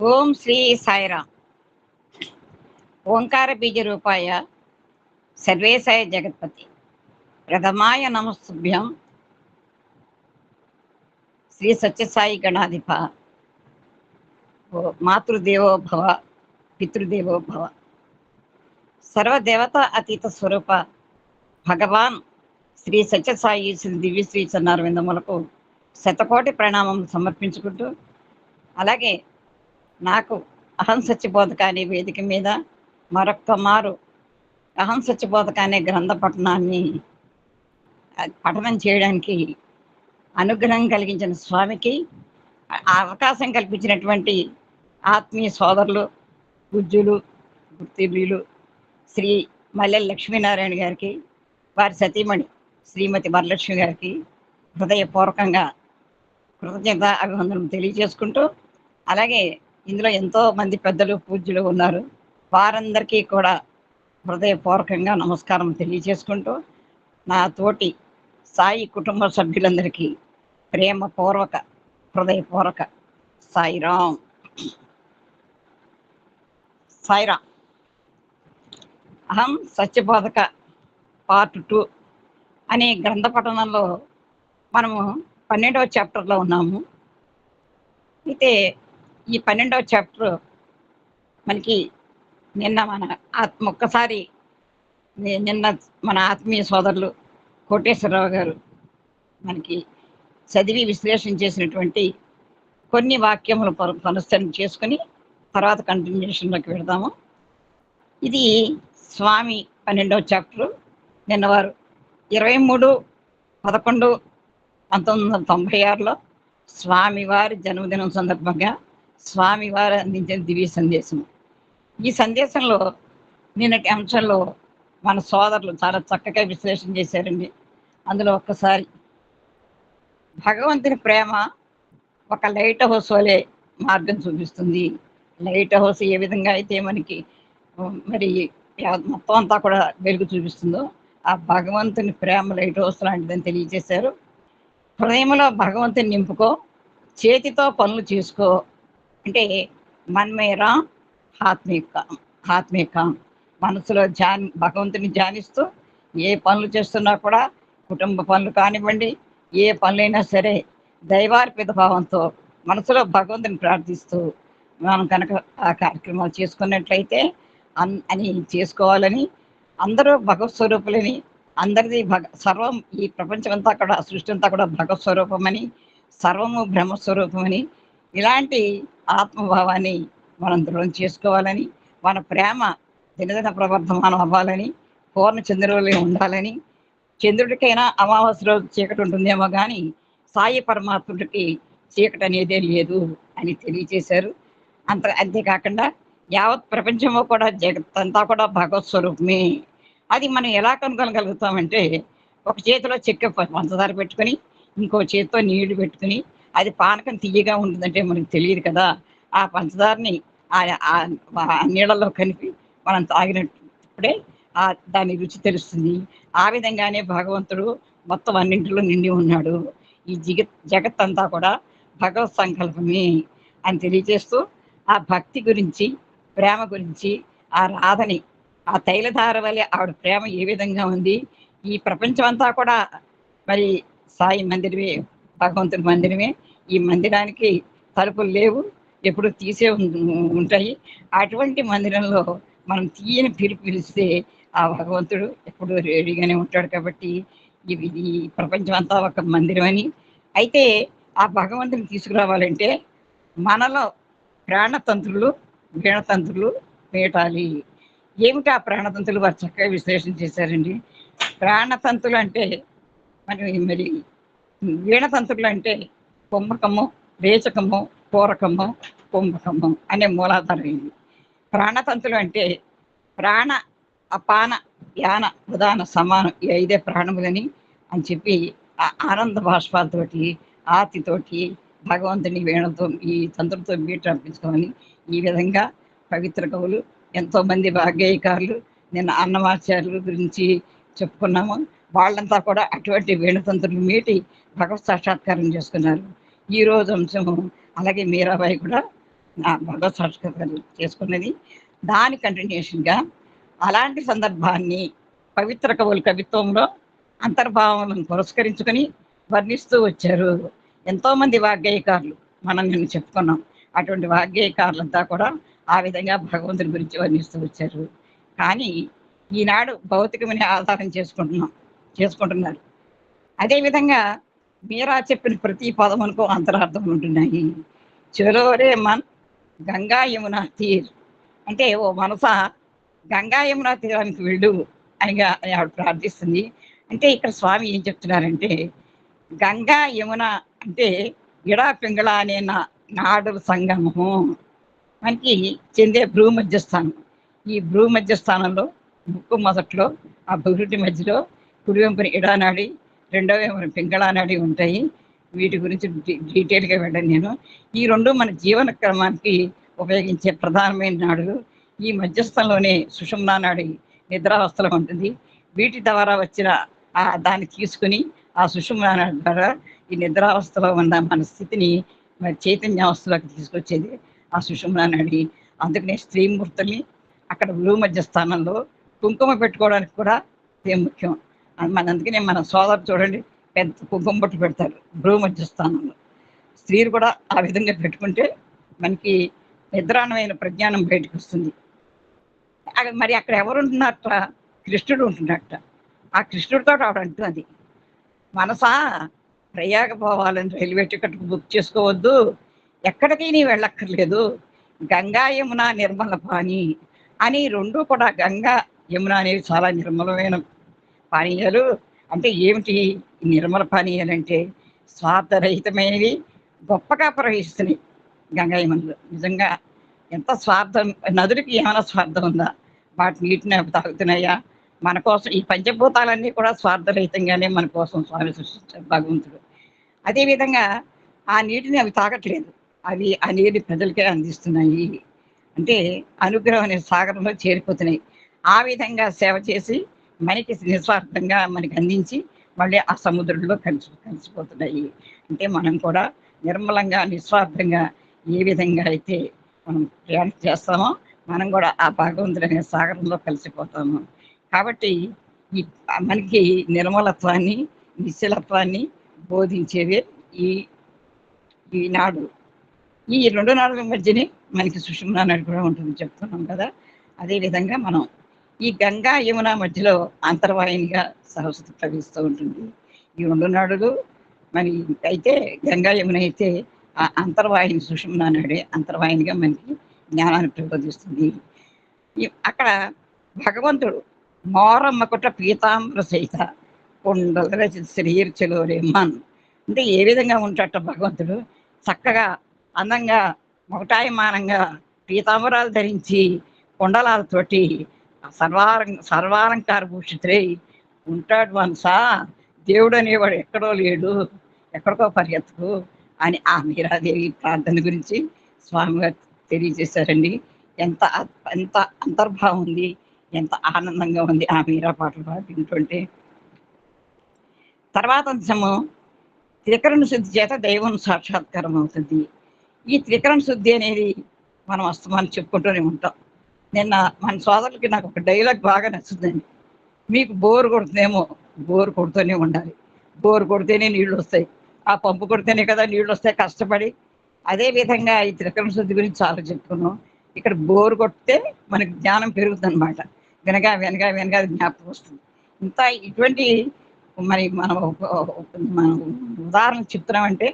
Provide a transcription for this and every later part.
ఓం శ్రీ సాయిరాం. ఓంకార బీజ రూపాయ సర్వేశాయ జగత్పతి ప్రథమాయ నమస్తుభ్యం శ్రీ సత్యసాయి గణాధిప మాతృదేవో భవ పితృదేవో భవ సర్వదేవత అతీత స్వరూప భగవాన్ శ్రీ సత్యసాయి శ్రీ దివ్యశ్రీ చన్నారవిందములకు శతకోటి ప్రణామం సమర్పించుకుంటూ, అలాగే నాకు అహం సత్యబోధక అనే వేదిక మీద మరొక్క మారు అహం సత్యబోధక అనే గ్రంథ పఠనాన్ని పఠనం చేయడానికి అనుగ్రహం కలిగించిన స్వామికి, ఆ అవకాశం కల్పించినటువంటి ఆత్మీయ సోదరులు, పూజ్యులు, గుర్తిర్యులు శ్రీ మల్లెల లక్ష్మీనారాయణ గారికి, వారి సతీమణి శ్రీమతి వరలక్ష్మి గారికి హృదయపూర్వకంగా కృతజ్ఞత అభివందనం తెలియజేసుకుంటూ, అలాగే ఇందులో ఎంతో మంది పెద్దలు పూజ్యులు ఉన్నారు, వారందరికీ కూడా హృదయపూర్వకంగా నమస్కారం తెలియజేసుకుంటూ, నా తోటి సాయి కుటుంబ సభ్యులందరికీ ప్రేమపూర్వక హృదయపూర్వక సాయిరాం. సాయిరాం. అహం సత్యబోధక పార్ట్ 2 అనే గ్రంథ పఠనంలో మనము 12వ చాప్టర్లో ఉన్నాము. అయితే ఈ 12వ చాప్టర్ మనకి నిన్న మన ఆత్మీయ సోదరులు కోటేశ్వరరావు గారు మనకి చదివి విశ్లేషణ చేసినటువంటి కొన్ని వాక్యములు పునశ్చరణ చేసుకుని తర్వాత కంటిన్యూషన్లోకి వెళదాము. ఇది స్వామి 12వ చాప్టరు. నిన్న వారు 23/11/1996లో స్వామివారి జన్మదినం సందర్భంగా స్వామివారు అందించిన దివ్య సందేశం. ఈ సందేశంలో నిన్నటి అంశంలో మన సోదరులు చాలా చక్కగా విశ్లేషణ చేశారండి. అందులో ఒక్కసారి భగవంతుని ప్రేమ ఒక లైట్ హౌస్ వలె మార్గం చూపిస్తుంది. లైట్ హౌస్ ఏ విధంగా అయితే మనకి మరి మొత్తం అంతా కూడా వెలుగు చూపిస్తుందో, ఆ భగవంతుని ప్రేమ లైట్ హౌస్ లాంటిదని తెలియజేశారు. హృదయంలో భగవంతుని నింపుకో, చేతితో పనులు చేసుకో, అంటే మన్మేరా ఆత్మీక మనసులో భగవంతుని ధ్యానిస్తూ ఏ పనులు చేస్తున్నా కూడా, కుటుంబ పనులు కానివ్వండి, ఏ పనులైనా సరే దైవార్పిత భావంతో మనసులో భగవంతుని ప్రార్థిస్తూ మనం కనుక ఆ కార్యక్రమాలు చేసుకున్నట్లయితే అని చేసుకోవాలని, అందరూ భగవత్ స్వరూపులని, అందరిది సర్వం ఈ ప్రపంచం అంతా కూడా, సృష్టి అంతా కూడా భగవత్ స్వరూపమని, సర్వము బ్రహ్మస్వరూపమని, ఇలాంటి ఆత్మభావాన్ని మనం దృఢం చేసుకోవాలని, మన ప్రేమ దినదిన ప్రవర్ధమానం అవ్వాలని, పూర్ణ చంద్రులే ఉండాలని, చంద్రుడికైనా అమావాస్య రోజు చీకటి ఉంటుందేమో కానీ సాయి పరమాత్ముడికి చీకటి అనేదే లేదు అని తెలియచేశారు. అంతేకాకుండా యావత్ ప్రపంచంలో కూడా జగత్తంతా కూడా భగవత్ స్వరూపమే. అది మనం ఎలా కనుగొనగలుగుతామంటే, ఒక చేతిలో చెక్క పంచదార పెట్టుకొని ఇంకో చేతితో నీళ్లు పెట్టుకుని అది పానకం తీయగా ఉంటుందంటే మనకు తెలియదు కదా. ఆ పంచదారని ఆ నీళ్ళలో కలిపి మనం తాగినప్పుడే దాని రుచి తెలుస్తుంది. ఆ విధంగానే భగవంతుడు మొత్తం అన్నింటిలో నిండి ఉన్నాడు. ఈ జగత్తంతా కూడా భగవత్ సంకల్పమే అని తెలియజేస్తూ, ఆ భక్తి గురించి, ప్రేమ గురించి, ఆ రాధని, ఆ తైలధార వలె ఆవిడ ప్రేమ ఏ విధంగా ఉంది, ఈ ప్రపంచం అంతా కూడా మరి సాయి మందిరమే, భగవంతుడి మందిరమే. ఈ మందిరానికి తలుపులు లేవు, ఎప్పుడు తీసే ఉంటాయి. అటువంటి మందిరంలో మనం తీయని పిలుపు పిలిస్తే ఆ భగవంతుడు ఎప్పుడు రెడీగానే ఉంటాడు. కాబట్టి ఇది ప్రపంచం అంతా ఒక మందిరం అని. అయితే ఆ భగవంతుని తీసుకురావాలంటే మనలో ప్రాణతంత్రులు, వీణతంత్రులు మీటాలి. ఏమిటి ఆ ప్రాణతంత్రులు? వారు చక్కగా విశ్లేషణ చేశారండి. ప్రాణతంత్రులు అంటే మరి వీణతంత్రులు అంటే కుంభకము, రేచకము, పూరకము, కుంభకము అనే మూలాధారం ఇది. ప్రాణతంత్రులు అంటే ప్రాణ, అపాన, యాన, ఉదాన సమానం, ఈ 5 ప్రాణములని అని చెప్పి ఆనంద బాష్పాలతోటి, ఆర్తితోటి భగవంతుని వీణతో, ఈ తంత్రంతో మీట రప్పించుకోమని ఈ విధంగా పవిత్ర కవులు, ఎంతోమంది భాగ్యకారులు, నిన్న అన్నమాచార్యుల గురించి చెప్పుకున్నాము. వాళ్ళంతా కూడా అటువంటి వీణతంత్రులు మీటి భగవత్ సాక్షాత్కారం చేసుకున్నారు. ఈరోజు అంశము అలాగే మీరాబాయి కూడా నా భగవత్ సాక్షాత్కారం చేసుకున్నది. దాని కంటిన్యూషన్‌గా అలాంటి సందర్భాన్ని పవిత్ర కవులు కవిత్వంలో అంతర్భావాలను పురస్కరించుకొని వర్ణిస్తూ వచ్చారు. ఎంతోమంది వాగ్గేయకారులు మనం నిన్న చెప్పుకున్నాం. అటువంటి వాగ్గేయకారులంతా కూడా ఆ విధంగా భగవంతుని గురించి వర్ణిస్తూ వచ్చారు. కానీ ఈనాడు భౌతికమని ఆధారం చేసుకుంటున్నారు. అదేవిధంగా మీరా చెప్పిన ప్రతి పదమునకు అంతరార్థం ఉంటున్నాయి. చెలోరే మన్ గంగా యమున తీర్ అంటే ఓ మనసా గంగా యమున తీరానికి వెళ్ళు అని ఆవిడ ప్రార్థిస్తుంది. అంటే ఇక్కడ స్వామి ఏం చెప్తున్నారంటే గంగా యమున అంటే ఇడా పింగళ అనే నాడుల సంగమము మనకి చెందే భూమధ్యస్థానం. ఈ భూమధ్యస్థానంలో ముక్కు మొదట్లో ఆ బురుటి మధ్యలో కుడివెంపున ఇడానాడి రెండో వైపున పింగళానాడి ఉంటాయి. వీటి గురించి డీటెయిల్గా వెళ్ళను నేను. ఈ రెండు మన జీవన క్రమానికి ఉపయోగించే ప్రధానమైన నాడులు. ఈ మధ్యస్థంలోనే సుషుమ్నా నాడి నిద్రావస్థలో ఉంటుంది. వీటి ద్వారా వచ్చిన దాన్ని తీసుకుని ఆ సుషుమ్నా నాడి ద్వారా ఈ నిద్రావస్థలో ఉన్న మన స్థితిని మరి చైతన్యావస్థలోకి తీసుకొచ్చేది ఆ సుషుమ్నా నాడి. అందుకనే స్త్రీమూర్తుల్ని అక్కడ భూమధ్య స్థానంలో కుంకుమ పెట్టుకోవడానికి కూడా ఇదే ముఖ్యం. అందుకనే మన సోదరు చూడండి పెద్ద కుంకుమ బొట్టు పెడతారు భూమధ్య స్థానంలో. స్త్రీలు కూడా ఆ విధంగా పెట్టుకుంటే మనకి నిద్రాణమైన ప్రజ్ఞానం బయటకు వస్తుంది. మరి అక్కడ ఎవరు ఉంటున్నట్ట? కృష్ణుడు ఉంటున్నట్ట. ఆ కృష్ణుడితో ఆవిడ అంటున్నది, మనసా ప్రయాగ పోవాలని రైల్వే టికెట్ బుక్ చేసుకోవద్దు, ఎక్కడికి నీ వెళ్ళక్కర్లేదు, గంగా యమున నిర్మల పాని అని. రెండు కూడా గంగా యమున అనేవి చాలా నిర్మలమైన పానీయాలు. అంటే ఏమిటి నిర్మల పానీయాలు అంటే స్వార్థరహితమైనవి, గొప్పగా ప్రవహిస్తున్నాయి గంగా యమునలో. నిజంగా ఎంత స్వార్థం, నదులకి ఏమైనా స్వార్థం ఉందా? వాటి నీటిని అవి తాగుతున్నాయా? మన కోసం ఈ పంచభూతాలన్నీ కూడా స్వార్థరహితంగానే మన కోసం స్వామి సృష్టించారు భగవంతుడు. అదేవిధంగా ఆ నీటిని అవి తాగట్లేదు, అవి ఆ నీరు ప్రజలకే అందిస్తున్నాయి. అంటే అనుగ్రహం అనే సాగరంలో చేరిపోతున్నాయి. ఆ విధంగా సేవ చేసి మనకి నిస్వార్థంగా మనకి అందించి మళ్ళీ ఆ సముద్రంలో కలిసిపోతున్నాయి. అంటే మనం కూడా నిర్మలంగా నిస్వార్థంగా ఏ విధంగా అయితే మనం ప్రయాణం చేస్తామో మనం కూడా ఆ భగవంతుడు అనే సాగరంలో కలిసిపోతాము. కాబట్టి ఈ మనకి నిర్మలత్వాన్ని నిశ్చలత్వాన్ని బోధించేవే ఈ ఈనాడు. ఈ రెండు నాడుల మధ్యనే మనకి సుషుమ్నా నది కూడా ఉంటుంది చెప్తున్నాం కదా. అదేవిధంగా మనం ఈ గంగా యమున మధ్యలో అంతర్వాహినిగా సరస్వతి ప్రవహిస్తూ ఉంటుంది. ఈ రెండు నాడులు మరి అయితే గంగా యమున అయితే ఆ అంతర్వాహిని సుషుమ్నా నడే అంతర్వాహినిగా మనకి జ్ఞానాన్ని ప్రబోధిస్తుంది. అక్కడ భగవంతుడు మోరమ్మ కుట్ర పీతాంబర సహిత కొండల శ్రీర్చలోరే మన్ అంటే ఏ విధంగా ఉంటాట భగవంతుడు? చక్కగా అందంగా మొగటాయమానంగా పీతాంబరాలు ధరించి కుండలాలతోటి సర్వాలంకార భూషితుడై ఉంటాడు మనసా. దేవుడు అనేవాడు ఎక్కడో లేడు, ఎక్కడికో పరిగెత్తకు అని ఆ మీరాదేవి ప్రార్థన గురించి స్వామివారు తెలియజేశారండి. ఎంత ఎంత అంతర్భావం ఉంది, ఎంత ఆనందంగా ఉంది ఆ మీరా పాటలు వింటుంటే. తర్వాత అంశము త్రికరణ శుద్ధి చేత దైవం సాక్షాత్కారం అవుతుంది. ఈ త్రికరణ శుద్ధి అనేది మనం అస్తమానం చెప్పుకుంటూనే ఉంటాం. నిన్న మన సోదరులకి నాకు ఒక డైలాగ్ బాగా నచ్చుతుందండి. మీకు బోరు కొడుతుందేమో, బోరు కొడుతూనే ఉండాలి, బోరు కొడితేనే నీళ్ళు వస్తాయి, ఆ పంపు కొడితేనే కదా నీళ్ళు వస్తాయి కష్టపడి. అదేవిధంగా ఈ త్రికరణ శుద్ధి గురించి చాలా చెప్పుకున్నాం. ఇక్కడ బోరు కొడితే మనకి జ్ఞానం పెరుగుతుంది అనమాట. వినగా వినగా వినగా జ్ఞాపకం వస్తుంది. ఇంత ఇటువంటి మరి మనం మనం ఉదాహరణ చెప్తున్నామంటే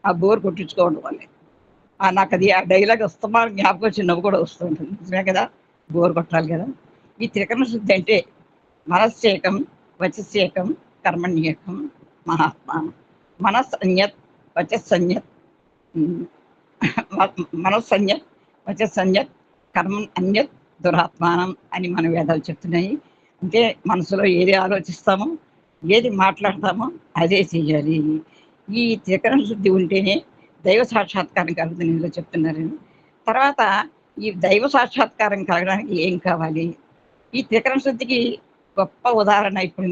ఆ బోర్ కొట్టించుకోవడం వల్లే. నాకు అది ఆ డైలాగ్ వస్తున్నా జ్ఞాపకం వచ్చి నవ్వు కూడా వస్తూ ఉంటుంది. నిజమే కదా, బోర్ కొట్టాలి కదా. ఈ త్రికరణ శుద్ధి అంటే మనస్సేకం, వచస్సేకం, కర్మణ్యేకం, మహాత్మానం. మనస్సన్యత్, వచస్సన్యత్, మనస్సన్యత్, వచస్సన్యత్, కర్మ అన్యత్, దురాత్మానం అని మన వేదాలు చెప్తున్నాయి. అంటే మనసులో ఏది ఆలోచిస్తామో ఏది మాట్లాడతామో అదే చెయ్యాలి. ఈ త్రికరణ శుద్ధి ఉంటేనే దైవ సాక్షాత్కారం కలుగుతుంది ఇందులో చెప్తున్నారని. తర్వాత ఈ దైవ సాక్షాత్కారం కలగడానికి ఏం కావాలి? ఈ త్రికరణ శుద్ధికి గొప్ప ఉదాహరణ ఇప్పుడు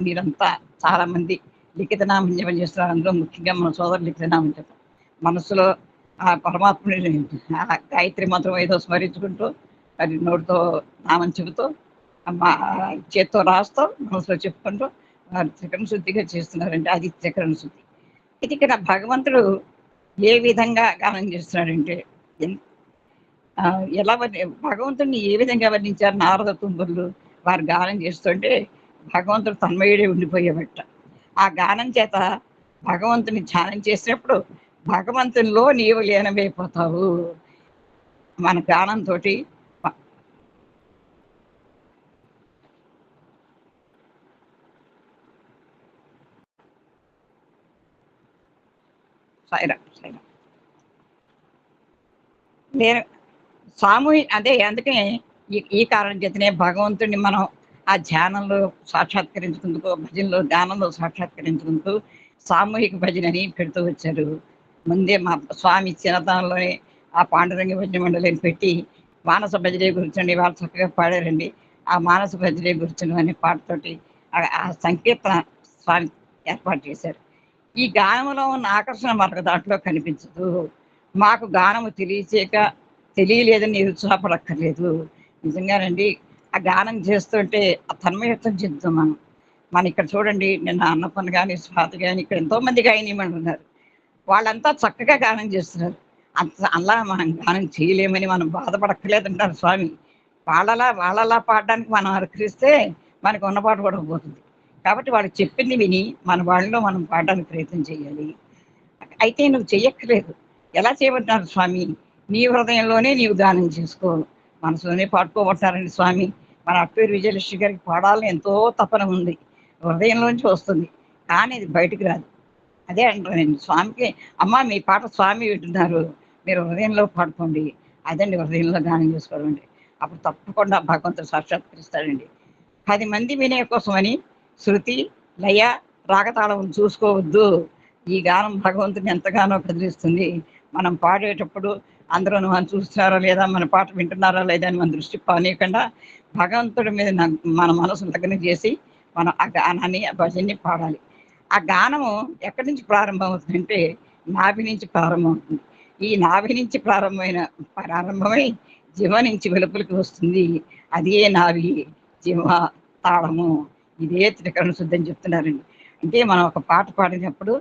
మీరంతా చాలామంది లిఖిత నామం జపం చేస్తున్నారు. అందులో ముఖ్యంగా మన సోదరు లిఖిత నామం జపం. మనసులో ఆ పరమాత్ముడిని ఆ గాయత్రి మంత్రం ఏదో స్మరించుకుంటూ, అది నోటితో నామం చెబుతూ, మా చేత్తో రాస్తూ, మనసులో చెప్పుకుంటూ వారు త్రికరణ శుద్ధిగా చేస్తున్నారండి. అది త్రికరణ శుద్ధి. ఇది ఇక్కడ భగవంతుడు ఏ విధంగా గానం చేస్తున్నాడంటే, ఎన్ ఎలా భగవంతుడిని ఏ విధంగా వర్ణించారు నారద తుంబురులు వారు గానం చేస్తుంటే, భగవంతుడు తన్మయుడే ఉండిపోయేవట. ఆ గానం చేత భగవంతుని ధ్యానం చేసినప్పుడు, భగవంతునిలో నీవు లీనమైపోతావు. మన గానంతోటి మ సాయిరాం, సాయిరాం. నేను అదే అందుకనే ఈ ఈ కారణం చేతనే భగవంతుడిని మనం ఆ ధ్యానంలో సాక్షాత్కరించుకుందుకు, భజనలో, గానంలో సాక్షాత్కరించుకుందుకు సామూహిక భజనని పెడుతూ వచ్చారు. ముందే మా స్వామి చిన్నతనంలోనే ఆ పాండురంగ భజన మండలిని పెట్టి, మానస భజనే కూర్చొని వాళ్ళు చక్కగా పాడారండి. ఆ మానస భజనే కూర్చొని అనే పాటతోటి ఆ సంకీర్తన స్వామి ఏర్పాటు చేశారు. ఈ గానంలో ఉన్న ఆకర్షణ మనకు దాంట్లో కనిపించదు. మాకు గానము తెలియలేదని నిరుత్సాహపడక్కర్లేదు. నిజంగానండి. ఆ గానం చేస్తుంటే ఆ తన్మయత్వం చెందుతాం మనం. ఇక్కడ చూడండి నిన్న అన్నపూర్ణ గాని, స్వాతి గాని ఇక్కడ ఎంతోమంది గాయనీమణులున్నారు. వాళ్ళంతా చక్కగా గానం చేస్తున్నారు. అలా మనం గానం చేయలేమని మనం బాధపడక్కర్లేదంటారు స్వామి. వాళ్ళలా పాడడానికి మనం అనుకరిస్తే మనకు ఉన్న పాట కూడా పోతుంది. కాబట్టి వాళ్ళు చెప్పింది విని మన వాళ్ళలో మనం పాడడానికి ప్రయత్నం చేయాలి. అయితే నువ్వు చెయ్యక్కర్లేదు. ఎలా చేయమంటున్నారు స్వామి? నీ హృదయంలోనే నీవు గానం చేసుకో. మనసులోనే పాడుకోమంటున్నారండి స్వామి. మన అట్టూరి విజయలక్ష్మి గారికి పాడాలని ఎంతో తపన ఉంది. హృదయంలోంచి వస్తుంది. కానీ అది బయటికి రాదు. అదే అంటానండి స్వామికి, అమ్మ మీ పాట స్వామి వింటున్నారు. మీరు హృదయంలో పాడుకోండి. అదండి హృదయంలో గానం చేసుకోవడం అంటే. అప్పుడు తప్పకుండా భగవంతుడు సాక్షాత్కరిస్తాడండి. 10 మంది వినే కోసమని శృతి, లయ, రాగతాళం చూసుకోవద్దు. ఈ గానం భగవంతుని ఎంతగానో కదిలిస్తుంది. మనం పాడేటప్పుడు అందరూ మనం చూస్తున్నారా లేదా, మన పాట వింటున్నారా లేదా అని మన దృష్టి పానీయకుండా భగవంతుడి మీద మన మనసు లగ్నం చేసి మనం ఆ గానాన్ని, ఆ భజనని పాడాలి. ఆ గానము ఎక్కడి నుంచి ప్రారంభమవుతుందంటే నాభి నుంచి ప్రారంభమవుతుంది. ఈ నాభి నుంచి ప్రారంభమై జిహ్వ నుంచి వెలుపలికి వస్తుంది. అదే నాభి, జిహ్వ, తాళము. ఇదే త్రికరణ శుద్ధి అని చెప్తున్నారండి. అంటే మనం ఒక పాట పాడినప్పుడు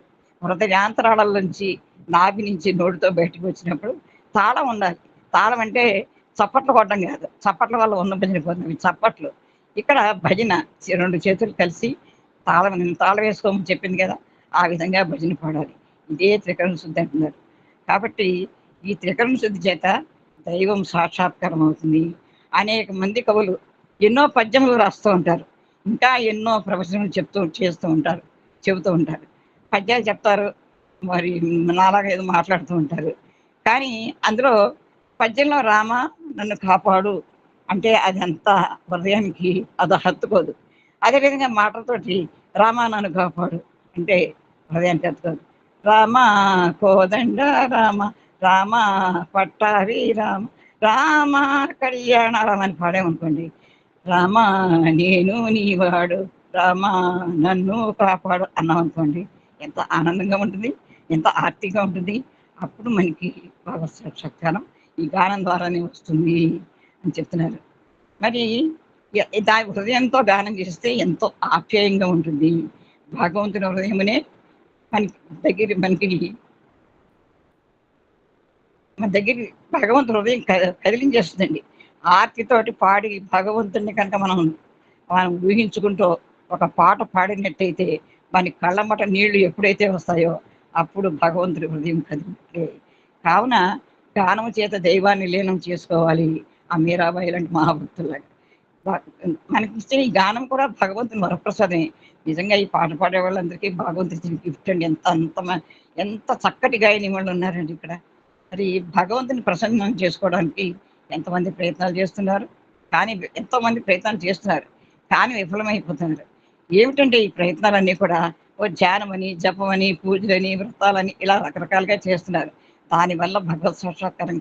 హృదయాంతరాళంలోంచి, నాభి నుంచి నోటితో బయటకు వచ్చినప్పుడు తాళం ఉండాలి. తాళం అంటే చప్పట్లు కొట్టడం కాదు. చప్పట్ల వల్ల ఉన్న భజన పోతుంది. చప్పట్లు. ఇక్కడ భజన 2 చేతులు కలిసి నేను తాళం వేసుకోమని చెప్పింది కదా! ఆ విధంగా భజన పాడాలి. ఇదే త్రికరణ శుద్ధి అంటున్నారు. కాబట్టి ఈ త్రికరణ శుద్ధి చేత దైవం సాక్షాత్కారం అవుతుంది. అనేక మంది కవులు ఎన్నో పద్యములు రాస్తూ ఉంటారు. ఇంకా ఎన్నో ప్రవచనాలు చేస్తూ ఉంటారు. చెబుతూ ఉంటారు. పద్యాలు చెప్తారు. మరి నాలాగా ఏదో మాట్లాడుతూ ఉంటారు. కానీ అందులో పద్యంలో రామ నన్ను కాపాడు అంటే అదంతా హృదయానికి అది హత్తుకోదు. అదేవిధంగా మాటలతోటి రామ నన్ను కాపాడు అంటే హృదయానికి హత్తుకోదు. రామ కోదండ రామ, రామ పట్టాభి రామ, రామ కళ్యాణ రామ అని పాడామనుకోండి. రామ నేను నీవాడు, రామ నన్ను కాపాడు అన్నామనుకోండి. ఎంత ఆనందంగా ఉంటుంది, ఎంత ఆర్తిగా ఉంటుంది. అప్పుడు మనకి భగవత్ సాక్షాత్కారం ఈ గానం ద్వారానే వస్తుంది అని చెప్తున్నారు. మరి దాని హృదయంతో గానం చేస్తే ఎంతో ఆప్యాయంగా ఉంటుంది. భగవంతుని హృదయమునే మనకి మనకి మన దగ్గరికి భగవంతుని హృదయం కదిలించేస్తుందండి. ఆర్తితోటి పాడి భగవంతుడిని కనుక మనం ఊహించుకుంటూ ఒక పాట పాడినట్టయితే మన కళ్ళమ్మట నీళ్లు ఎప్పుడైతే వస్తాయో అప్పుడు భగవంతుడి హృదయం కదిలినట్లే. కావున గానము చేత దైవాన్ని లీనం చేసుకోవాలి. ఆ మీరాబాయి లాంటి మహాభక్తులాగా. భ- మనకిచ్చే ఈ గానం కూడా భగవంతుని వరప్రసాదమే. నిజంగా ఈ పాట పాడే వాళ్ళందరికీ భగవంతుడి ఇచ్చిన గిఫ్ట్ అండి. ఎంత చక్కటి గాయని వాళ్ళు ఉన్నారండి ఇక్కడ. మరి భగవంతుని ప్రసన్నం చేసుకోవడానికి ఎంతమంది ప్రయత్నాలు చేస్తున్నారు. కానీ ఎంతోమంది ప్రయత్నాలు చేస్తున్నారు. కానీ విఫలమైపోతున్నారు. ఏమిటంటే ఈ ప్రయత్నాలన్నీ కూడా ఓ ధ్యానమని, జపమని, పూజలని, వ్రతాలని ఇలా రకరకాలుగా చేస్తున్నారు. దానివల్ల భగవత్ సాక్షాత్కారం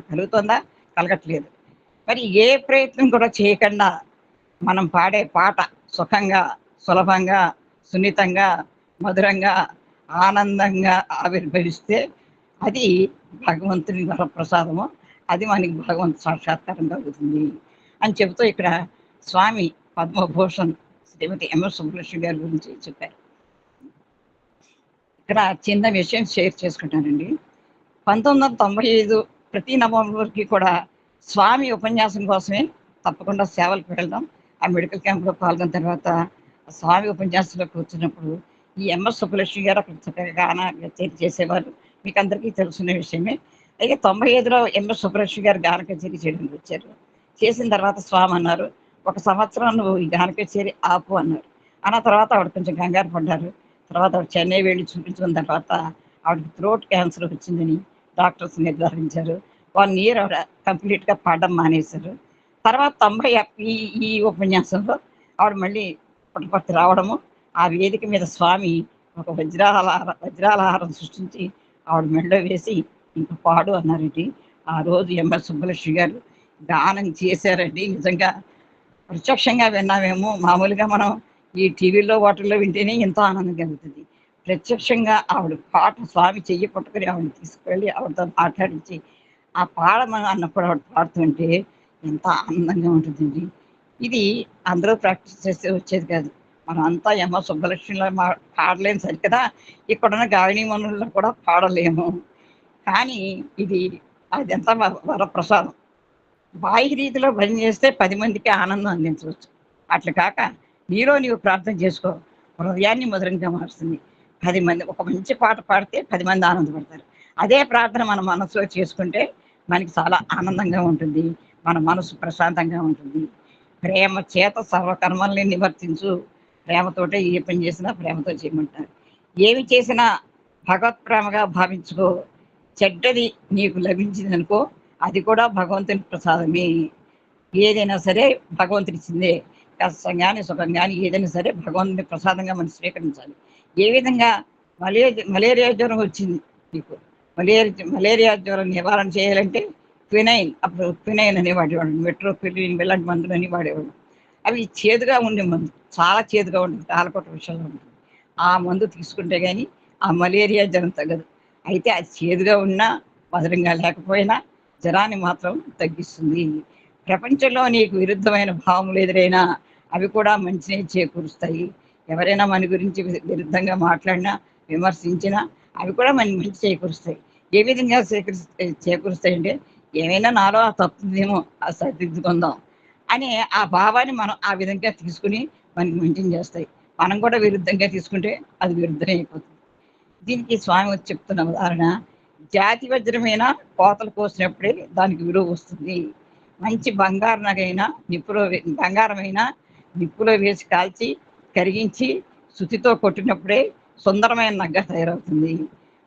కలుగుతుందా? కలగట్లేదు. మరి ఏ ప్రయత్నం కూడా చేయకుండా మనం పాడే పాట సుఖంగా, సులభంగా, సున్నితంగా, మధురంగా, ఆనందంగా ఆవిర్భవిస్తే అది భగవంతుని వరప్రసాదము. అది మనకి భగవంతు సాక్షాత్కారం కలుగుతుంది అని చెబుతూ ఇక్కడ స్వామి పద్మభూషణ్ శ్రీమతి ఎంఎస్ సుబ్బలక్ష్మి గారి గురించి చెప్పారు. ఇక్కడ చిన్న విషయం షేర్ చేసుకుంటానండి. 1995 ప్రతి నవంబర్‌కి కూడా స్వామి ఉపన్యాసం కోసమే తప్పకుండా సేవలకు వెళ్ళడం. ఆ మెడికల్ క్యాంప్‌లో పాల్గొన్న తర్వాత స్వామి ఉపన్యాసంలో కూర్చున్నప్పుడు ఈ ఎంఎస్ సుబ్బలక్ష్మి గారు అక్కడ చక్కగా గాన కచేరీ చేసేవారు. మీకందరికీ తెలిసిన విషయమే. అయితే 95లో ఎంఎస్ సుబ్బలక్ష్మి గారు గాన కచేరీ చేయడానికి వచ్చారు. చేసిన తర్వాత స్వామి అన్నారు, "ఒక సంవత్సరం నువ్వు ఈ గాన కచేరీ ఆపు" అన్నారు. అన్న తర్వాత ఆవిడ కొంచెం కంగారు పడ్డారు. తర్వాత ఆవిడ చెన్నై వెళ్ళి చూపించుకున్న తర్వాత ఆవిడకి థ్రోట్ క్యాన్సర్ వచ్చిందని డాక్టర్స్ నిర్ధారించారు. 1 ఇయర్ ఆవిడ కంప్లీట్‌గా పాడడం మానేశారు. తర్వాత 90 ఈ ఈ ఉపన్యాసంలో ఆవిడ మళ్ళీ పుట్టపర్తి రావడము, ఆ వేదిక మీద స్వామి ఒక వజ్రాలహారం సృష్టించి ఆవిడ మెడలో వేసి, "ఇంక పాడు" అన్నారండి. ఆ రోజు ఎంఎస్ సుబ్బలక్ష్మి గారు గానం చేశారండి. నిజంగా ప్రత్యక్షంగా విన్నామేమో, మామూలుగా మనం ఈ టీవీలో వాటిల్లో వింటేనే ఎంతో ఆనందం కలుగుతుంది. ప్రత్యక్షంగా ఆవిడ పాట స్వామి చెయ్యి పట్టుకొని ఆవిడని తీసుకువెళ్ళి ఆవిడతో మాట్లాడించి, ఆ పాడమని అన్నప్పుడు ఆవిడ పాడుతుంటే ఎంత ఆనందంగా ఉంటుందండి. ఇది అందరూ ప్రాక్టీస్ చేస్తే వచ్చేది కాదు. మనం అంతా ఎంఎస్ సుబ్బలక్ష్మిలా పాడలేము సరికదా, ఇక్కడున్న గాయనీమణుల్లో కూడా పాడలేము. కానీ ఇది అదంతా వరప్రసాదం. బాహ్య రీతిలో భజన చేస్తే 10 మందికి ఆనందం అందించవచ్చు. అట్లా కాక నీలో నీవు ప్రార్థన చేసుకో. హృదయాన్ని మధురంగా మారుస్తుంది. 10 మంది ఒక మంచి పాట పాడితే 10 మంది ఆనందపడతారు. అదే ప్రార్థన మన మనసులో చేసుకుంటే మనకి చాలా ఆనందంగా ఉంటుంది. మన మనసు ప్రశాంతంగా ఉంటుంది. ప్రేమ చేత సర్వకర్మల్ని నివర్తించు. ప్రేమతోటే ఏ పని చేసినా ప్రేమతో చేయమంటారు. ఏమి చేసినా భగవత్ప్రేమగా భావించుకో. చెడ్డది నీకు లభించిందనుకో, అది కూడా భగవంతుని ప్రసాదమే. ఏదైనా సరే భగవంతుడిచ్చిందే. కష్టం గాని, సుఖం గాని ఏదైనా సరే భగవంతుని ప్రసాదంగా మనం స్వీకరించాలి. ఏ విధంగా మలేరియా జ్వరం వచ్చింది మీకు. మలేరియా జ్వరం నివారణ చేయాలంటే క్వినైన్, అప్పుడు క్వినైన్ అని వాడేవాడు. మెట్రోక్విలిన్ ఇలాంటి మందులని వాడేవాడు. అవి చేదుగా ఉండే మందు. చాలా చేదుగా ఉంటుంది. కాలకొట్ట విషయంలో ఉంటుంది. ఆ మందు తీసుకుంటే గాని ఆ మలేరియా జ్వరం తగ్గదు. అయితే అది చేదుగా ఉన్నా, మధురంగా లేకపోయినా జ్వరాన్ని మాత్రం తగ్గిస్తుంది. ప్రపంచంలో నీకు విరుద్ధమైన భావములు ఎదురైనా అవి కూడా మంచినే చేకూరుస్తాయి. ఎవరైనా మన గురించి విరుద్ధంగా మాట్లాడినా, విమర్శించినా అవి కూడా మనకి మంచి చేకూరుస్తాయి. ఏ విధంగా చేకూరుస్తాయంటే, ఏమైనా నాలో ఆ తప్పుందేమో అది సరిదిద్దుకుందాం అనే ఆ భావాన్ని మనం ఆ విధంగా తీసుకుని మనకి మంచిని చేస్తాయి. మనం కూడా విరుద్ధంగా తీసుకుంటే అది విరుద్ధమే అయిపోతుంది. దీనికి స్వామి వచ్చి చెప్తున్న ఉదాహరణ, జాతి వజ్రమైన కోతలు కోసినప్పుడే దానికి విలువ వస్తుంది. మంచి బంగారు నగైనా బంగారమైనా నిప్పులో వేసి కాల్చి, కరిగించి, సుతితో కొట్టినప్పుడే సుందరమైన నగ్గ తయారవుతుంది.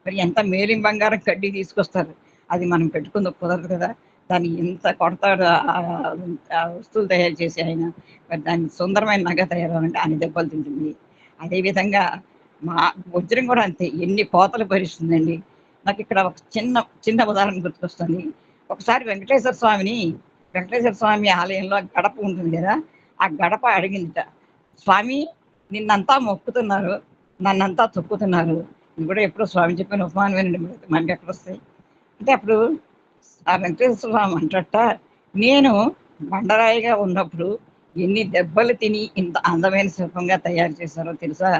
మరి ఎంత మేలిం బంగారం కడ్డీ తీసుకొస్తారు. అది మనం పెట్టుకుందుకు కుదరదు కదా! దాన్ని ఎంత కొడతాడో ఆ వస్తువులు తయారు చేసి ఆయన. మరి దాన్ని సుందరమైన నగ తయారవ్వాలంటే అన్ని దెబ్బలు తింటుంది. అదేవిధంగా మా వజ్రం కూడా అంతే. ఎన్ని కోతలు భరిస్తుందండి. నాకిక్కడ ఒక చిన్న చిన్న ఉదాహరణ గుర్తుకొస్తుంది. ఒకసారి వెంకటేశ్వర స్వామి ఆలయంలో గడప ఉంటుంది కదా! ఆ గడప అడిగిందిట, "స్వామి, నిన్నంతా మొక్కుతున్నారు, నన్నంతా తొక్కుతున్నారు. ఇది కూడా ఎప్పుడో స్వామి చెప్పిన ఉపమానమేనండి, మనకెక్కడొస్తాయి?" అంటే అప్పుడు ఆ వెంకటేశ్వర స్వామి అంటట, "నేను బండరాయిగా ఉన్నప్పుడు ఎన్ని దెబ్బలు తిని ఇంత అందమైన శిల్పంగా తయారు చేశారో తెలుసా?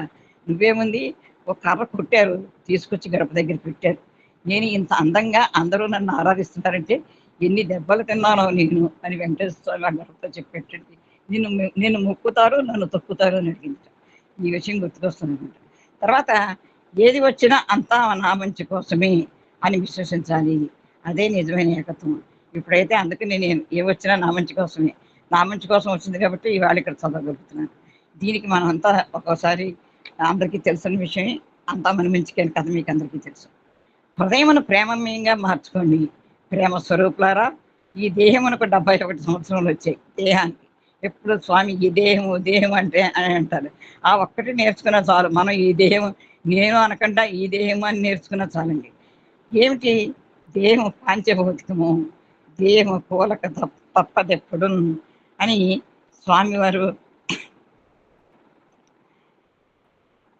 నువ్వేముంది, ఒక కర్ర కొట్టారు, తీసుకొచ్చి గడప దగ్గర పెట్టారు. నేను ఇంత అందంగా అందరూ నన్ను ఆరాధిస్తున్నారంటే ఎన్ని దెబ్బలు తిన్నానో నేను" అని వెంకటేశ్వర స్వామి ఆ గడపతో చెప్పేటండి. నిన్ను మొక్కుతారు, నన్ను తొక్కుతారు" అని అడిగిందట. ఈ విషయం గుర్తుకొస్తుందనమాట. తర్వాత ఏది వచ్చినా అంతా నా మంచి కోసమే అని విశ్వసించాలి. అదే నిజమైన ఏకత్వం. ఇప్పుడైతే అందుకని నేను ఏవొచ్చినా నా మంచి కోసమే. నా మంచి కోసం వచ్చింది కాబట్టి ఇవాళ ఇక్కడ చదవగలుగుతున్నాను. దీనికి మనమంతా ఒక్కోసారి అందరికీ తెలిసిన విషయమే. అంతా మన మంచికే అని కథ మీకందరికీ తెలుసు. హృదయమును ప్రేమమయంగా మార్చుకోండి. ప్రేమ స్వరూపులారా, ఈ దేహమునకు 71 సంవత్సరములొచ్చాయి దేహానికి. ఎప్పుడు స్వామి ఈ దేహము, దేహం అంటే అని అంటారు. ఆ ఒక్కటి నేర్చుకున్నా చాలు. మనం ఈ దేహం నేను అనకుండా ఈ దేహము అని నేర్చుకున్నా చాలండి. ఏమిటి? దేహము పాంచభౌతికము. దేహము కూలక తప్పదెప్పుడున్ అని స్వామివారు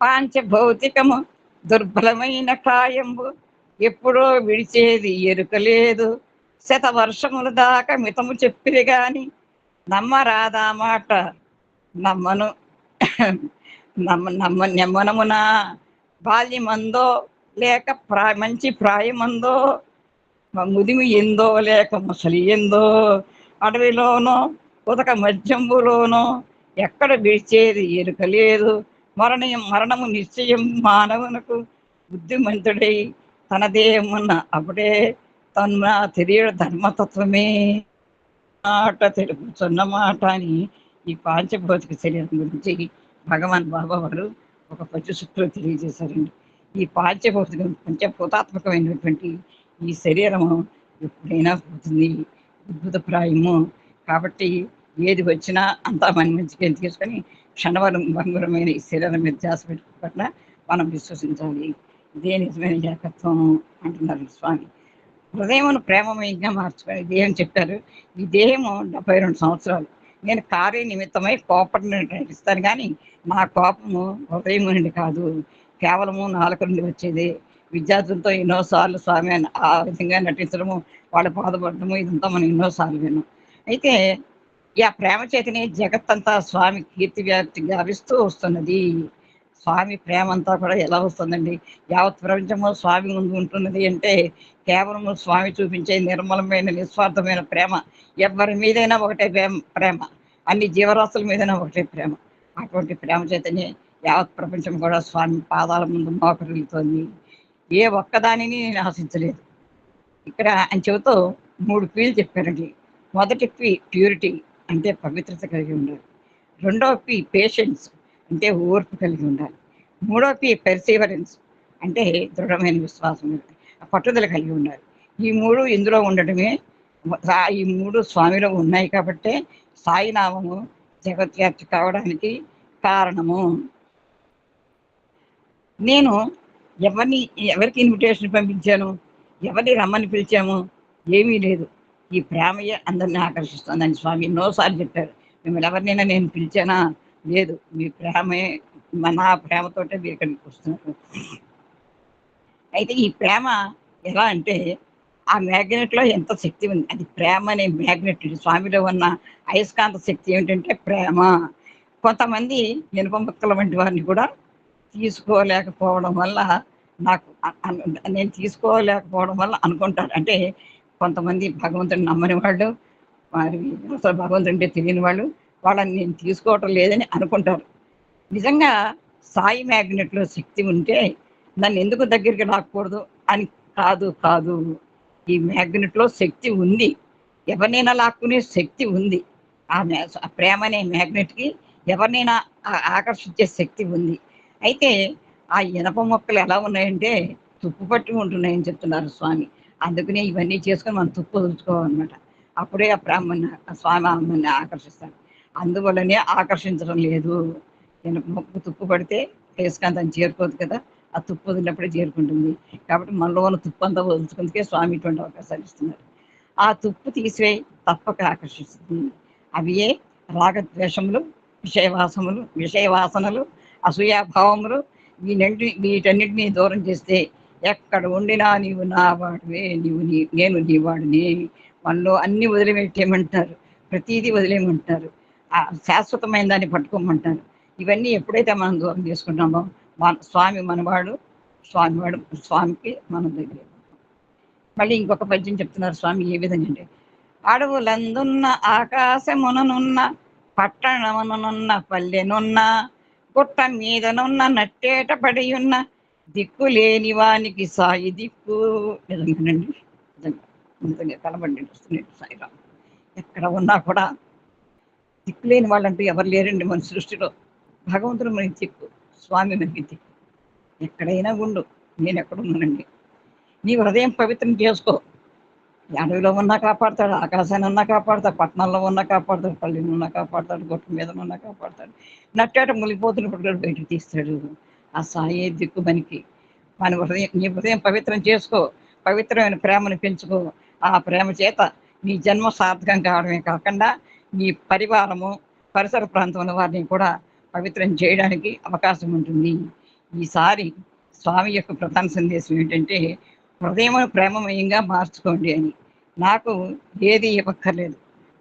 పాంచభౌతికము దుర్బలమైన కాయంబు ఎప్పుడో విడిచేది ఎరుక లేదు. శతవర్షముల దాకా మితము చెప్పిరి గాని నమ్మరాదా మాట నమ్మను నెమ్మనమునా బాల్యమందో లేక మంచి ప్రాయమందో ముదిమి ఎందో లేక ముసలి ఎందో అడవిలోనో ఉదక మధ్యంబులోనో ఎక్కడ విడిచేది ఎరుక లేదు. మరణము నిశ్చయం మానవునకు బుద్ధిమంతుడై తనదేమున్న అప్పుడే తన తెలియడు ధర్మతత్వమే మాట తెలుపుతున్న మాట అని ఈ పాంచభౌతిక శరీరం గురించి భగవాన్ బాబా వారు ఒక పద్య తెలియజేశారండి. ఈ పంచభూతాత్మకమైనటువంటి ఈ శరీరము ఎప్పుడైనా పోతుంది, అద్భుతప్రాయము. కాబట్టి ఏది వచ్చినా అంతా మన మంచిగా తీసుకొని భంగురమైన ఈ శరీరం మీద ధ్యాస పెట్టుకోకుండా మనం విశ్వసించాలి. ఇదే నిజమైన ఏకత్వం అంటున్నారు స్వామి. హృదయమును ప్రేమమయంగా మార్చుకొని దేహం చెప్పారు. ఈ దేహము 72 సంవత్సరాలు. నేను కార్య నిమిత్తమై కోపం నటిస్తాను కానీ నా కోపము హృదయం నుండి కాదు, కేవలము నాలుక నుండి వచ్చేది. విద్యార్థులతో ఎన్నోసార్లు స్వామి ఆ విధంగా నటించడము, వాళ్ళు బాధపడటము ఇదంతా మనం ఎన్నోసార్లు విన్నాం. అయితే ఆ ప్రేమ చేతిని జగత్తంతా స్వామి కీర్తి వ్యాప్తి గావిస్తూ వస్తున్నది. స్వామి ప్రేమ అంతా కూడా ఎలా వస్తుందండి? యావత్ ప్రపంచము స్వామి ముందు ఉంటున్నది అంటే కేవలము స్వామి చూపించే నిర్మలమైన నిస్వార్థమైన ప్రేమ. ఎవరి మీదైనా ఒకటే ప్రేమ, అన్ని జీవరాశుల మీదైనా ఒకటే ప్రేమ. అటువంటి ప్రేమ చేతనే యావత్ ప్రపంచం కూడా స్వామి పాదాల ముందు మోకరిల్లుతోంది. ఏ ఒక్కదానిని నేను ఆశించలేదు. ఇక్కడ అని చెబుతూ 3 పీలు చెప్పారండి. మొదటి పి ప్యూరిటీ అంటే పవిత్రత కలిగి ఉండాలి. రెండవ పి పేషెన్స్ అంటే ఓర్పు కలిగి ఉండాలి. మూడవ పి పెర్సీవరెన్స్ అంటే దృఢమైన విశ్వాసం, పట్టుదల కలిగి ఉండాలి. ఈ 3 ఇందులో ఉండటమే, ఈ 3 స్వామిలో ఉన్నాయి కాబట్టే సాయినామము జగత్వ్యాప్తి కావడానికి కారణము. నేను ఎవరికి ఇన్విటేషన్ పంపించాను, ఎవరిని రమ్మని పిలిచాము, ఏమీ లేదు. ఈ ప్రేమయే అందరినీ ఆకర్షిస్తుందని స్వామి ఎన్నోసార్లు చెప్పారు. మిమ్మల్ని ఎవరినైనా నేను పిలిచానా? లేదు, మీ ప్రేమే, నా ప్రేమతోటే మీరు ఇక్కడికి వస్తున్నారు. అయితే ఈ ప్రేమ ఎలా అంటే ఆ మ్యాగ్నెట్లో ఎంత శక్తి ఉంది. అది ప్రేమ అనే మ్యాగ్నెట్. స్వామిలో ఉన్న అయస్కాంత శక్తి ఏమిటంటే ప్రేమ. కొంతమంది ఇనుప ముక్కల వంటి వారిని కూడా తీసుకోలేకపోవడం వల్ల నేను తీసుకోలేకపోవడం వల్ల అనుకుంటారు. అంటే కొంతమంది భగవంతుడిని నమ్మని వాళ్ళు, వారి అసలు భగవంతుడి తెలియని వాళ్ళు, వాళ్ళని నేను తీసుకోవటం లేదని అనుకుంటారు. నిజంగా సాయి మ్యాగ్నెట్లో శక్తి ఉంటే నన్ను ఎందుకు దగ్గరికి రాకూడదు అని కాదు. ఈ మ్యాగ్నెట్లో శక్తి ఉంది, ఎవరినైనా లాక్కునే శక్తి ఉంది. ఆ ప్రేమ అనే మ్యాగ్నెట్కి ఎవరినైనా ఆకర్షించే శక్తి ఉంది. అయితే ఆ ఇనప మొక్కలు ఎలా ఉన్నాయంటే తుప్పు పట్టి ఉంటున్నాయని చెప్తున్నారు స్వామి. అందుకనే ఇవన్నీ చేసుకొని మనం తుప్పు వదులుకోవాలన్నమాట. అప్పుడే ఆ ప్రేమని స్వామి ఆమెని ఆకర్షిస్తాడు. అందువల్లనే ఆకర్షించడం లేదు. ఇనప మొక్క తుప్పు పడితే అయస్కాంతం చేరుకోదు కదా, ఆ తుప్పు వదిలినప్పుడే చేరుకుంటుంది. కాబట్టి మనలో ఉన్న తుప్పు అంతా వదులుచుకుందుకే స్వామి ఇటువంటి అవకాశాలు ఇస్తున్నారు. ఆ తుప్పు తీసివేయి తప్పక ఆకర్షిస్తుంది. అవియే రాగద్వేషములు, విషయవాసనలు, అసూయాభావములు. వీటన్నిటినీ దూరం చేస్తే ఎక్కడ ఉండినా నీవు నా వాడివే, నేను నీ వాడిని. మనలో అన్ని వదిలిపెట్టేయమంటారు, ప్రతీదీ వదిలేయమంటారు, శాశ్వతమైన దాన్ని పట్టుకోమంటారు. ఇవన్నీ ఎప్పుడైతే మనం దూరం చేసుకుంటామో స్వామి మనవాడు, స్వామికి మనం దగ్గర. మళ్ళీ ఇంకొక పద్యం చెప్తున్నారు స్వామి ఏ విధంగా అంటే అడవులందున్న ఆకాశముననున్న పట్టణముననున్న పల్లెనున్న గుట్ట మీదనున్న నట్టేట పడి ఉన్న దిక్కు లేని వానికి సాయి దిక్కు. నిజంగానండి, నిజంగా కలబండి వస్తున్నాయి సాయిరామ్. ఎక్కడ ఉన్నా కూడా దిక్కు లేని వాళ్ళంటూ ఎవరు లేరండి మన సృష్టిలో. భగవంతుడు మనకి దిక్కు, స్వామి మనకి దిక్కు. ఎక్కడైనా ఉండు, నేను ఎక్కడున్నానండి. నీ హృదయం పవిత్రం చేసుకో. అడవిలో ఉన్నా కాపాడతాడు, ఆకాశాన్ని ఉన్నా కాపాడతాడు, పట్టణంలో ఉన్నా కాపాడతాడు, పల్లెని ఉన్నా కాపాడతాడు, గొట్ట మీద ఉన్నా కాపాడతాడు, నట్టేట మునిగిపోతున్నప్పుడు కూడా బయటకు తీస్తాడు. ఆ సాయే దిక్కు మనకి. నీ హృదయం పవిత్రం చేసుకో, పవిత్రమైన ప్రేమను పెంచుకో. ఆ ప్రేమ చేత నీ జన్మ సార్థకం కావడమే కాకుండా నీ పరివారము, పరిసర ప్రాంతంలో వారిని కూడా పవిత్రం చేయడానికి అవకాశం ఉంటుంది. ఈసారి స్వామి యొక్క ప్రధాన సందేశం ఏంటంటే హృదయం ప్రేమమయంగా మార్చుకోండి అని. నాకు ఏది ఇవ్వక్కర్లేదు.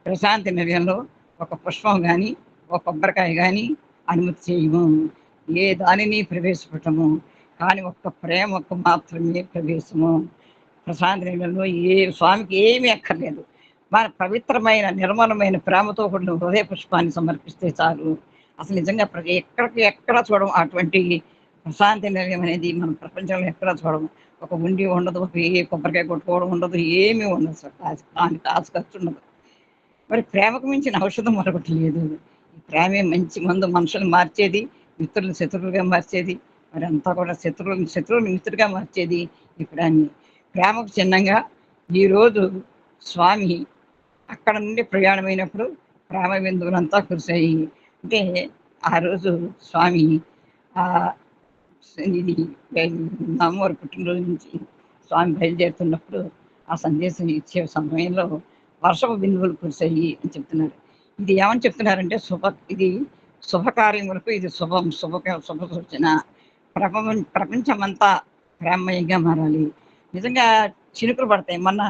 ప్రశాంతి నిలయంలో ఒక పుష్పం గాని, ఒక కొబ్బరికాయ గాని అనుమతి చేయము. ఏ దానిని ప్రవేశపెట్టము. కానీ ఒక్క ప్రేమకు మాత్రమే ప్రవేశము. ప్రశాంతి నిలయంలో ఏ స్వామికి ఏమీ అక్కర్లేదు. మన పవిత్రమైన, నిర్మలమైన ప్రేమతో కూడిన హృదయ పుష్పాన్ని సమర్పిస్తే చాలు. అసలు నిజంగా ఎక్కడికి ఎక్కడ చూడం అటువంటి ప్రశాంతి నిలయం అనేది మన ప్రపంచంలో ఎక్కడా చూడము. ఒక ఉండి ఉండదు, ఒక ఏ కొబ్బరికాయ కొట్టుకోవడం ఉండదు, ఏమీ ఉండదు అసలు. కాసు ఖర్చుండదు. మరి ప్రేమకు మించిన ఔషధం మరొకటి లేదు. ఈ ప్రేమే మంచి మందు, మనుషులను మార్చేది, మిత్రులను శత్రువులుగా మార్చేది. మరి అంతా కూడా శత్రువుని మిత్రుడిగా మార్చేది ఈ ప్రేమే. ప్రేమకు చిహ్నంగా ఈరోజు స్వామి అక్కడ నుండి ప్రయాణమైనప్పుడు ప్రేమ బిందువులంతా కురిశాయి. అంటే ఆ రోజు స్వామి ఆహ్, ఇది అమ్మవారి పుట్టినరోజు నుంచి స్వామి బయలుదేరుతున్నప్పుడు ఆ సందేశం ఇచ్చే సమయంలో వర్షపు బిందువులు కురిశాయి అని చెప్తున్నారు. ఇది ఏమని చెప్తున్నారంటే ఇది శుభకార్యములకు ఇది శుభ సూచన. ప్రపంచమంతా ప్రేమమయంగా మారాలి. నిజంగా చినుకులు పడతాయి. మన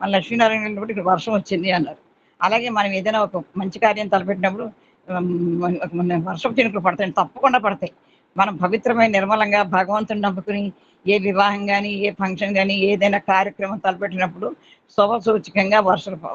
లక్ష్మీనారాయణ వెళ్ళినప్పుడు ఇక్కడ వర్షం వచ్చింది అన్నారు. అలాగే మనం ఏదైనా ఒక మంచి కార్యం తలపెట్టినప్పుడు మన వర్షపు చినుకులు పడతాయి. తప్పకుండా పడతాయి. మనం పవిత్రమైన, నిర్మలంగా భగవంతుడిని నమ్ముకుని ఏ వివాహం గాని, ఏ ఫంక్షన్ గాని, ఏదైనా కార్యక్రమం తలపెట్టినప్పుడు శుభ సూచకంగా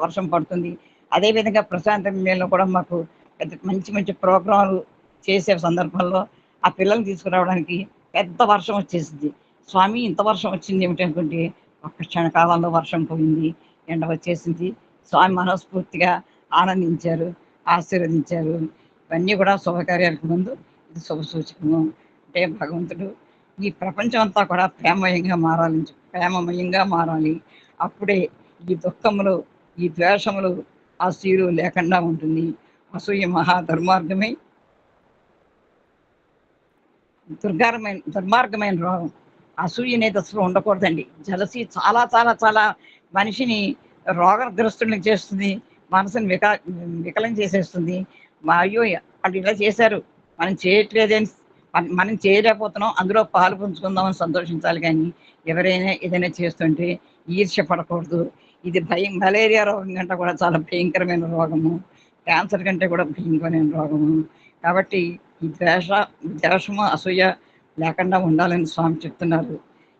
వర్షం పడుతుంది. అదేవిధంగా ప్రశాంత నిలయంలో కూడా మాకు పెద్ద మంచి మంచి ప్రోగ్రామ్‌లు చేసే సందర్భంలో ఆ పిల్లల్ని తీసుకురావడానికి పెద్ద వర్షం వచ్చేసిద్ది. స్వామి ఇంత వర్షం వచ్చింది ఏమిటి అనుకుంటే, ఒక్క క్షణకాలంలో వర్షం పోయింది. ఎండ వచ్చేసింది. స్వామి మనస్ఫూర్తిగా ఆనందించారు, ఆశీర్వదించారు. ఇవన్నీ కూడా శుభకార్యాలకు ముందు ఇది శుభ సూచకము. అంటే భగవంతుడు ఈ ప్రపంచం అంతా కూడా ప్రేమమయంగా మారాలి. అప్పుడే ఈ దుఃఖములు, ఈ ద్వేషములు, అసూయలు లేకుండా ఉంటుంది. అసూయ మహా దుర్మార్గమై దుర్మార్గమైన రోగం. అసూయ అనేది అసలు ఉండకూడదండి. జలసీ చాలా చాలా చాలా మనిషిని రోగగ్రస్తుల్ని చేస్తుంది. మనసుని వికలం చేసేస్తుంది. అయ్యో! వాళ్ళు ఇలా చేశారు. మనం చేయట్లేదని మనం చేయలేకపోతున్నాం. అందులో పాలు పంచుకుందామని సంతోషించాలి గానీ, ఎవరైనా ఏదైనా చేస్తుంటే ఈర్ష్య పడకూడదు. ఇది మలేరియా రోగం కంటే కూడా చాలా భయంకరమైన రోగము. క్యాన్సర్ కంటే కూడా భయంకరమైన రోగము. కాబట్టి ఈ ద్వేషము, అసూయ లేకుండా ఉండాలని స్వామి చెప్తున్నారు.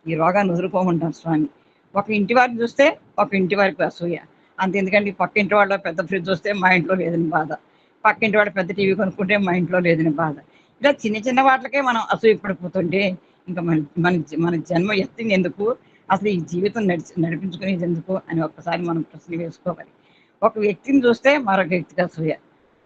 ఈ రోగాన్ని వదులుకోమంటారు స్వామి. ఒక ఇంటి వారిని చూస్తే ఒక ఇంటి వారికి అసూయ. అంతెందుకండి పక్కింటి వాళ్ళ పెద్ద ఫ్రిడ్జ్ వస్తే మా ఇంట్లో లేదని బాధ. పక్కింటి వాడు పెద్ద టీవీ కొనుక్కుంటే మా ఇంట్లో లేదని బాధ. ఇలా చిన్న చిన్న వాటిలకే మనం అసూయ పడిపోతుంటే ఇంకా మన మన మన జన్మ ఎత్తింది ఎందుకు? అసలు ఈ జీవితం నడిపించుకునేది ఎందుకు? అని ఒక్కసారి మనం ప్రశ్న వేసుకోవాలి. ఒక వ్యక్తిని చూస్తే మరొక వ్యక్తికి అసూయ.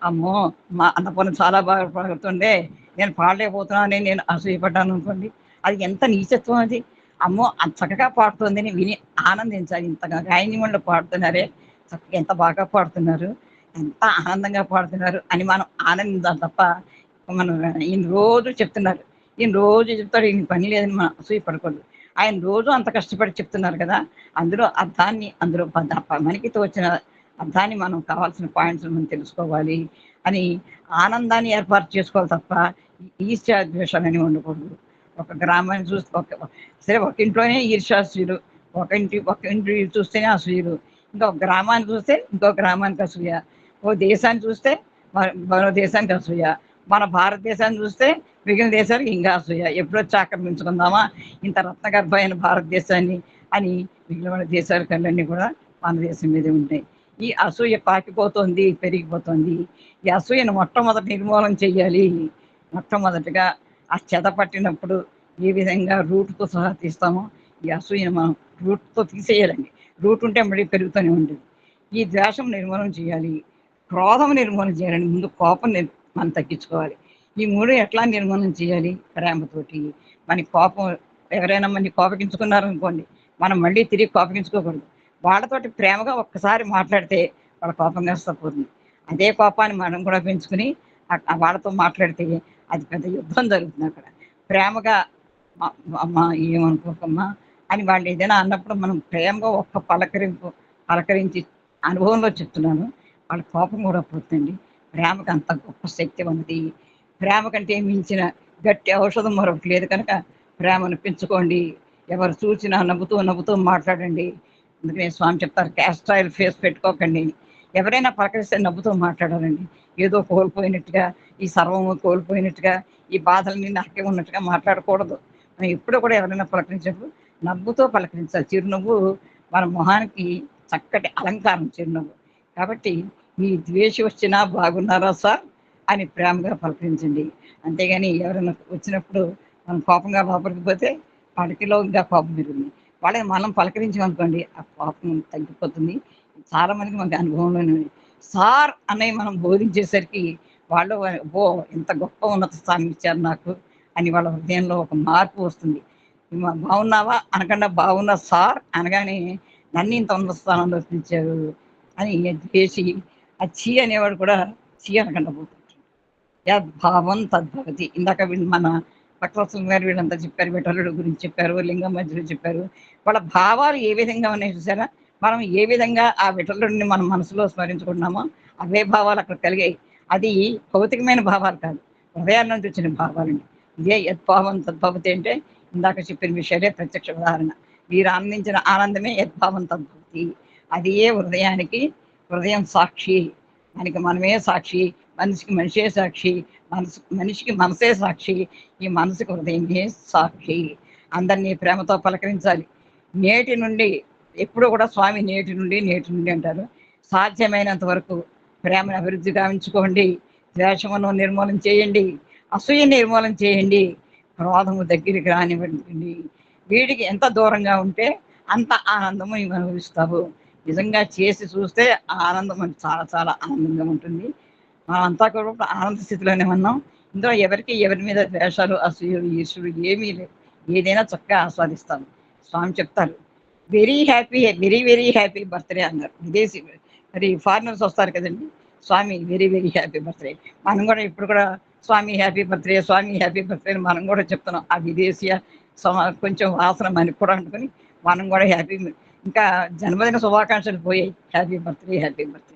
అమ్మో! మా అన్నపూర్ణ చాలా బాగా పాడుతుందే, నేను పాడలేకపోతున్నానని నేను అసూయపడ్డాననుకోండి. అది ఎంత నీచత్వం అది. అమ్మో! అంత చక్కగా పాడుతోందని విని ఆనందించాలి. ఇంతగా గాయనిమణులు పాడుతున్నారే, చక్కగా ఎంత బాగా పాడుతున్నారు, ఎంత ఆనందంగా పాడుతున్నారు అని మనం ఆనందించాలి తప్ప, మనం ఈయన రోజు చెప్తున్నారు. ఈయన రోజు చెప్తాడు, ఈయనకి పని లేదని మనం అసూయపడకూడదు. ఆయన రోజు అంత కష్టపడి చెప్తున్నారు కదా! అందులో అర్థాన్ని అందులో మనకి తోచిన అర్థాన్ని మనం కావాల్సిన పాయింట్స్ మనం తెలుసుకోవాలి అని ఆనందాన్ని ఏర్పాటు చేసుకోవాలి తప్ప ఈర్ష్యాద్వేషాలనేవి ఉండకూడదు. ఒక గ్రామాన్ని చూస్తే సరే ఒక ఇంట్లోనే ఈర్ష్యాసూయలు, ఒక ఇంటి చూస్తేనే అసూయలు, ఇంకొక గ్రామాన్ని చూస్తే ఇంకో గ్రామానికి అసూయ, ఓ దేశాన్ని చూస్తే మరో దేశానికి అసూయ, మన భారతదేశాన్ని చూస్తే మిగిలిన దేశాలకు ఇంకా అసూయ. ఎప్పుడొచ్చి ఆక్రమించుకుందామా ఇంత రత్నగర్భమైన భారతదేశాన్ని అని మిగిలిన దేశాల కళ్ళన్నీ కూడా మన దేశం మీదే ఉంటాయి. ఈ అసూయ పాకిపోతోంది, పెరిగిపోతోంది. ఈ అసూయను మొట్టమొదట నిర్మూలన చెయ్యాలి. మొట్టమొదటిగా ఆ చెద పట్టినప్పుడు ఏ విధంగా రూట్‌తో సహా తీస్తామో, ఈ అసూయను మనం రూట్‌తో తీసేయాలండి. రూట్ ఉంటే మళ్ళీ పెరుగుతూనే ఉంటుంది. ఈ ద్వేషం నిర్మూలన చేయాలి. క్రోధం నిర్మూలన చేయాలండి. ముందు కోపం మనం తగ్గించుకోవాలి. ఈ 3 ఎట్లా నిర్మూలన చేయాలి? ప్రేమతోటి. మన కోపం ఎవరైనా మనని కోపగించుకున్నారనుకోండి, మనం మళ్ళీ తిరిగి కోపగించుకోకూడదు. వాళ్ళతోటి ప్రేమగా ఒక్కసారి మాట్లాడితే వాళ్ళ కోపం కాస్త పోతుంది. అదే కోపాన్ని మనం కూడా పెంచుకొని వాళ్ళతో మాట్లాడితే అది పెద్ద యుద్ధం జరుగుతుందక్కడ. ప్రేమగా అమ్మా ఏమనుకోకమ్మా అని వాళ్ళు ఏదైనా అన్నప్పుడు మనం ప్రేమగా ఒక్క పలకరించి అనుభవంలో చెప్తున్నాను. వాళ్ళ కోపం కూడా పోతుందండి. ప్రేమకు అంత గొప్ప శక్తి ఉన్నది. ప్రేమ కంటే మించిన గట్టి ఔషధం మరొకటి లేదు కనుక ప్రేమను పెంచుకోండి. ఎవరు చూసినా నవ్వుతూ నవ్వుతూ మాట్లాడండి. అందుకనే స్వామి చెప్తారు క్యాస్ట్రాయిల్ ఫేస్ పెట్టుకోకండి. ఎవరైనా పలకరిస్తే నవ్వుతూ మాట్లాడాలండి. ఏదో కోల్పోయినట్టుగా, ఈ సర్వము కోల్పోయినట్టుగా, ఈ బాధలన్నీ నాకే ఉన్నట్టుగా మాట్లాడకూడదు. మనం ఎప్పుడు కూడా ఎవరైనా పలకరించినప్పుడు నవ్వుతో పలకరించాలి. చిరునవ్వు మన మొహానికి చక్కటి అలంకారం చిరునవ్వు. కాబట్టి మీ ద్వేషి వచ్చినా బాగున్నారా సార్ అని ప్రేమగా పలకరించండి. అంతేగాని ఎవరైనా వచ్చినప్పుడు మనం కోపంగా లోపలికి పోతే వాడికిలో ఇంకా కోపం పెరుగుతుంది. వాళ్ళని మనం పలకరించామనుకోండి ఆ కోపం తగ్గిపోతుంది. చాలా మందికి మనకి అనుభవంలోనే ఉంది. సార్ అన్నయ్య మనం బోధించేసరికి వాళ్ళు ఓ ఇంత గొప్ప ఉన్నత స్థానం ఇచ్చారు నాకు అని వాళ్ళ హృదయంలో ఒక మార్పు వస్తుంది. బాగున్నావా అనకుండా బాగున్నా సార్ అనగానే నన్ను ఇంత ఉన్నత స్థానంలో పిలిచారు అని చేసి ఆ చీ అనేవాడు కూడా చీ అనకుండా పోతుంటాడు. యద్భావం తద్భవతి. ఇందాక మన భక్తవత్సలం గారు వీళ్ళంతా చెప్పారు. విఠలుడు గురించి చెప్పారు, లింగం మధ్యలో చెప్పారు. వాళ్ళ భావాలు ఏ విధంగా ఉన్నాయి చూసారా? మనం ఏ విధంగా ఆ విఠలుడిని మన మనసులో స్మరించుకుంటున్నామో అవే భావాలు అక్కడ కలిగాయి. అది భౌతికమైన భావాలు కాదు, హృదయాల నుంచి వచ్చిన భావాలండి. ఇదే యద్భావం తద్భవతి అంటే ఇందాక చెప్పిన విషయాలే ప్రత్యక్ష ఉదాహరణ. మీరు ఆనందించిన ఆనందమే యద్భావం తద్భవతి. అది ఏ హృదయానికి హృదయం సాక్షి, దానికి మనమే సాక్షి, మనిషికి మనిషే సాక్షి, మనిషికి మనసే సాక్షి, ఈ మనసుకి హృదయమే సాక్షి. అందరినీ ప్రేమతో పలకరించాలి. నేటి నుండి ఎప్పుడు కూడా స్వామి నేటి నుండి అంటారు. సాధ్యమైనంత వరకు ప్రేమను అభివృద్ధి గావించుకోండి. ద్వేషమును నిర్మూలన చేయండి. అసూయ నిర్మూలన చేయండి. క్రోధము దగ్గరికి రానివ్వండి. వీడికి ఎంత దూరంగా ఉంటే అంత ఆనందము నీవు అనుభవిస్తావు. నిజంగా చేసి చూస్తే ఆ ఆనందం మనకు చాలా చాలా ఆనందంగా ఉంటుంది. మనమంతా కూడా ఆనంద స్థితిలోనే ఉన్నాం. ఇందులో ఎవరికి ఎవరి మీద ద్వేషాలు, అసూయలు, ఈర్ష్యలు ఏమీ లేవు. ఏదైనా చక్కగా ఆస్వాదిస్తాను. స్వామి చెప్తారు very happy, very very happy birthday అన్నారు. విదేశీ మరి ఫారినర్స్ వస్తారు కదండీ! స్వామి వెరీ వెరీ హ్యాపీ బర్త్‌డే. మనం కూడా ఇప్పుడు కూడా స్వామి హ్యాపీ బర్త్‌డే, స్వామి హ్యాపీ బర్త్‌డే అని మనం కూడా చెప్తున్నాం. ఆ విదేశీయ కొంచెం వాసన మనకి కూడా అనుకుని మనం కూడా హ్యాపీ. ఇంకా జన్మదిన శుభాకాంక్షలు పోయాయి. Happy birthday, happy birthday.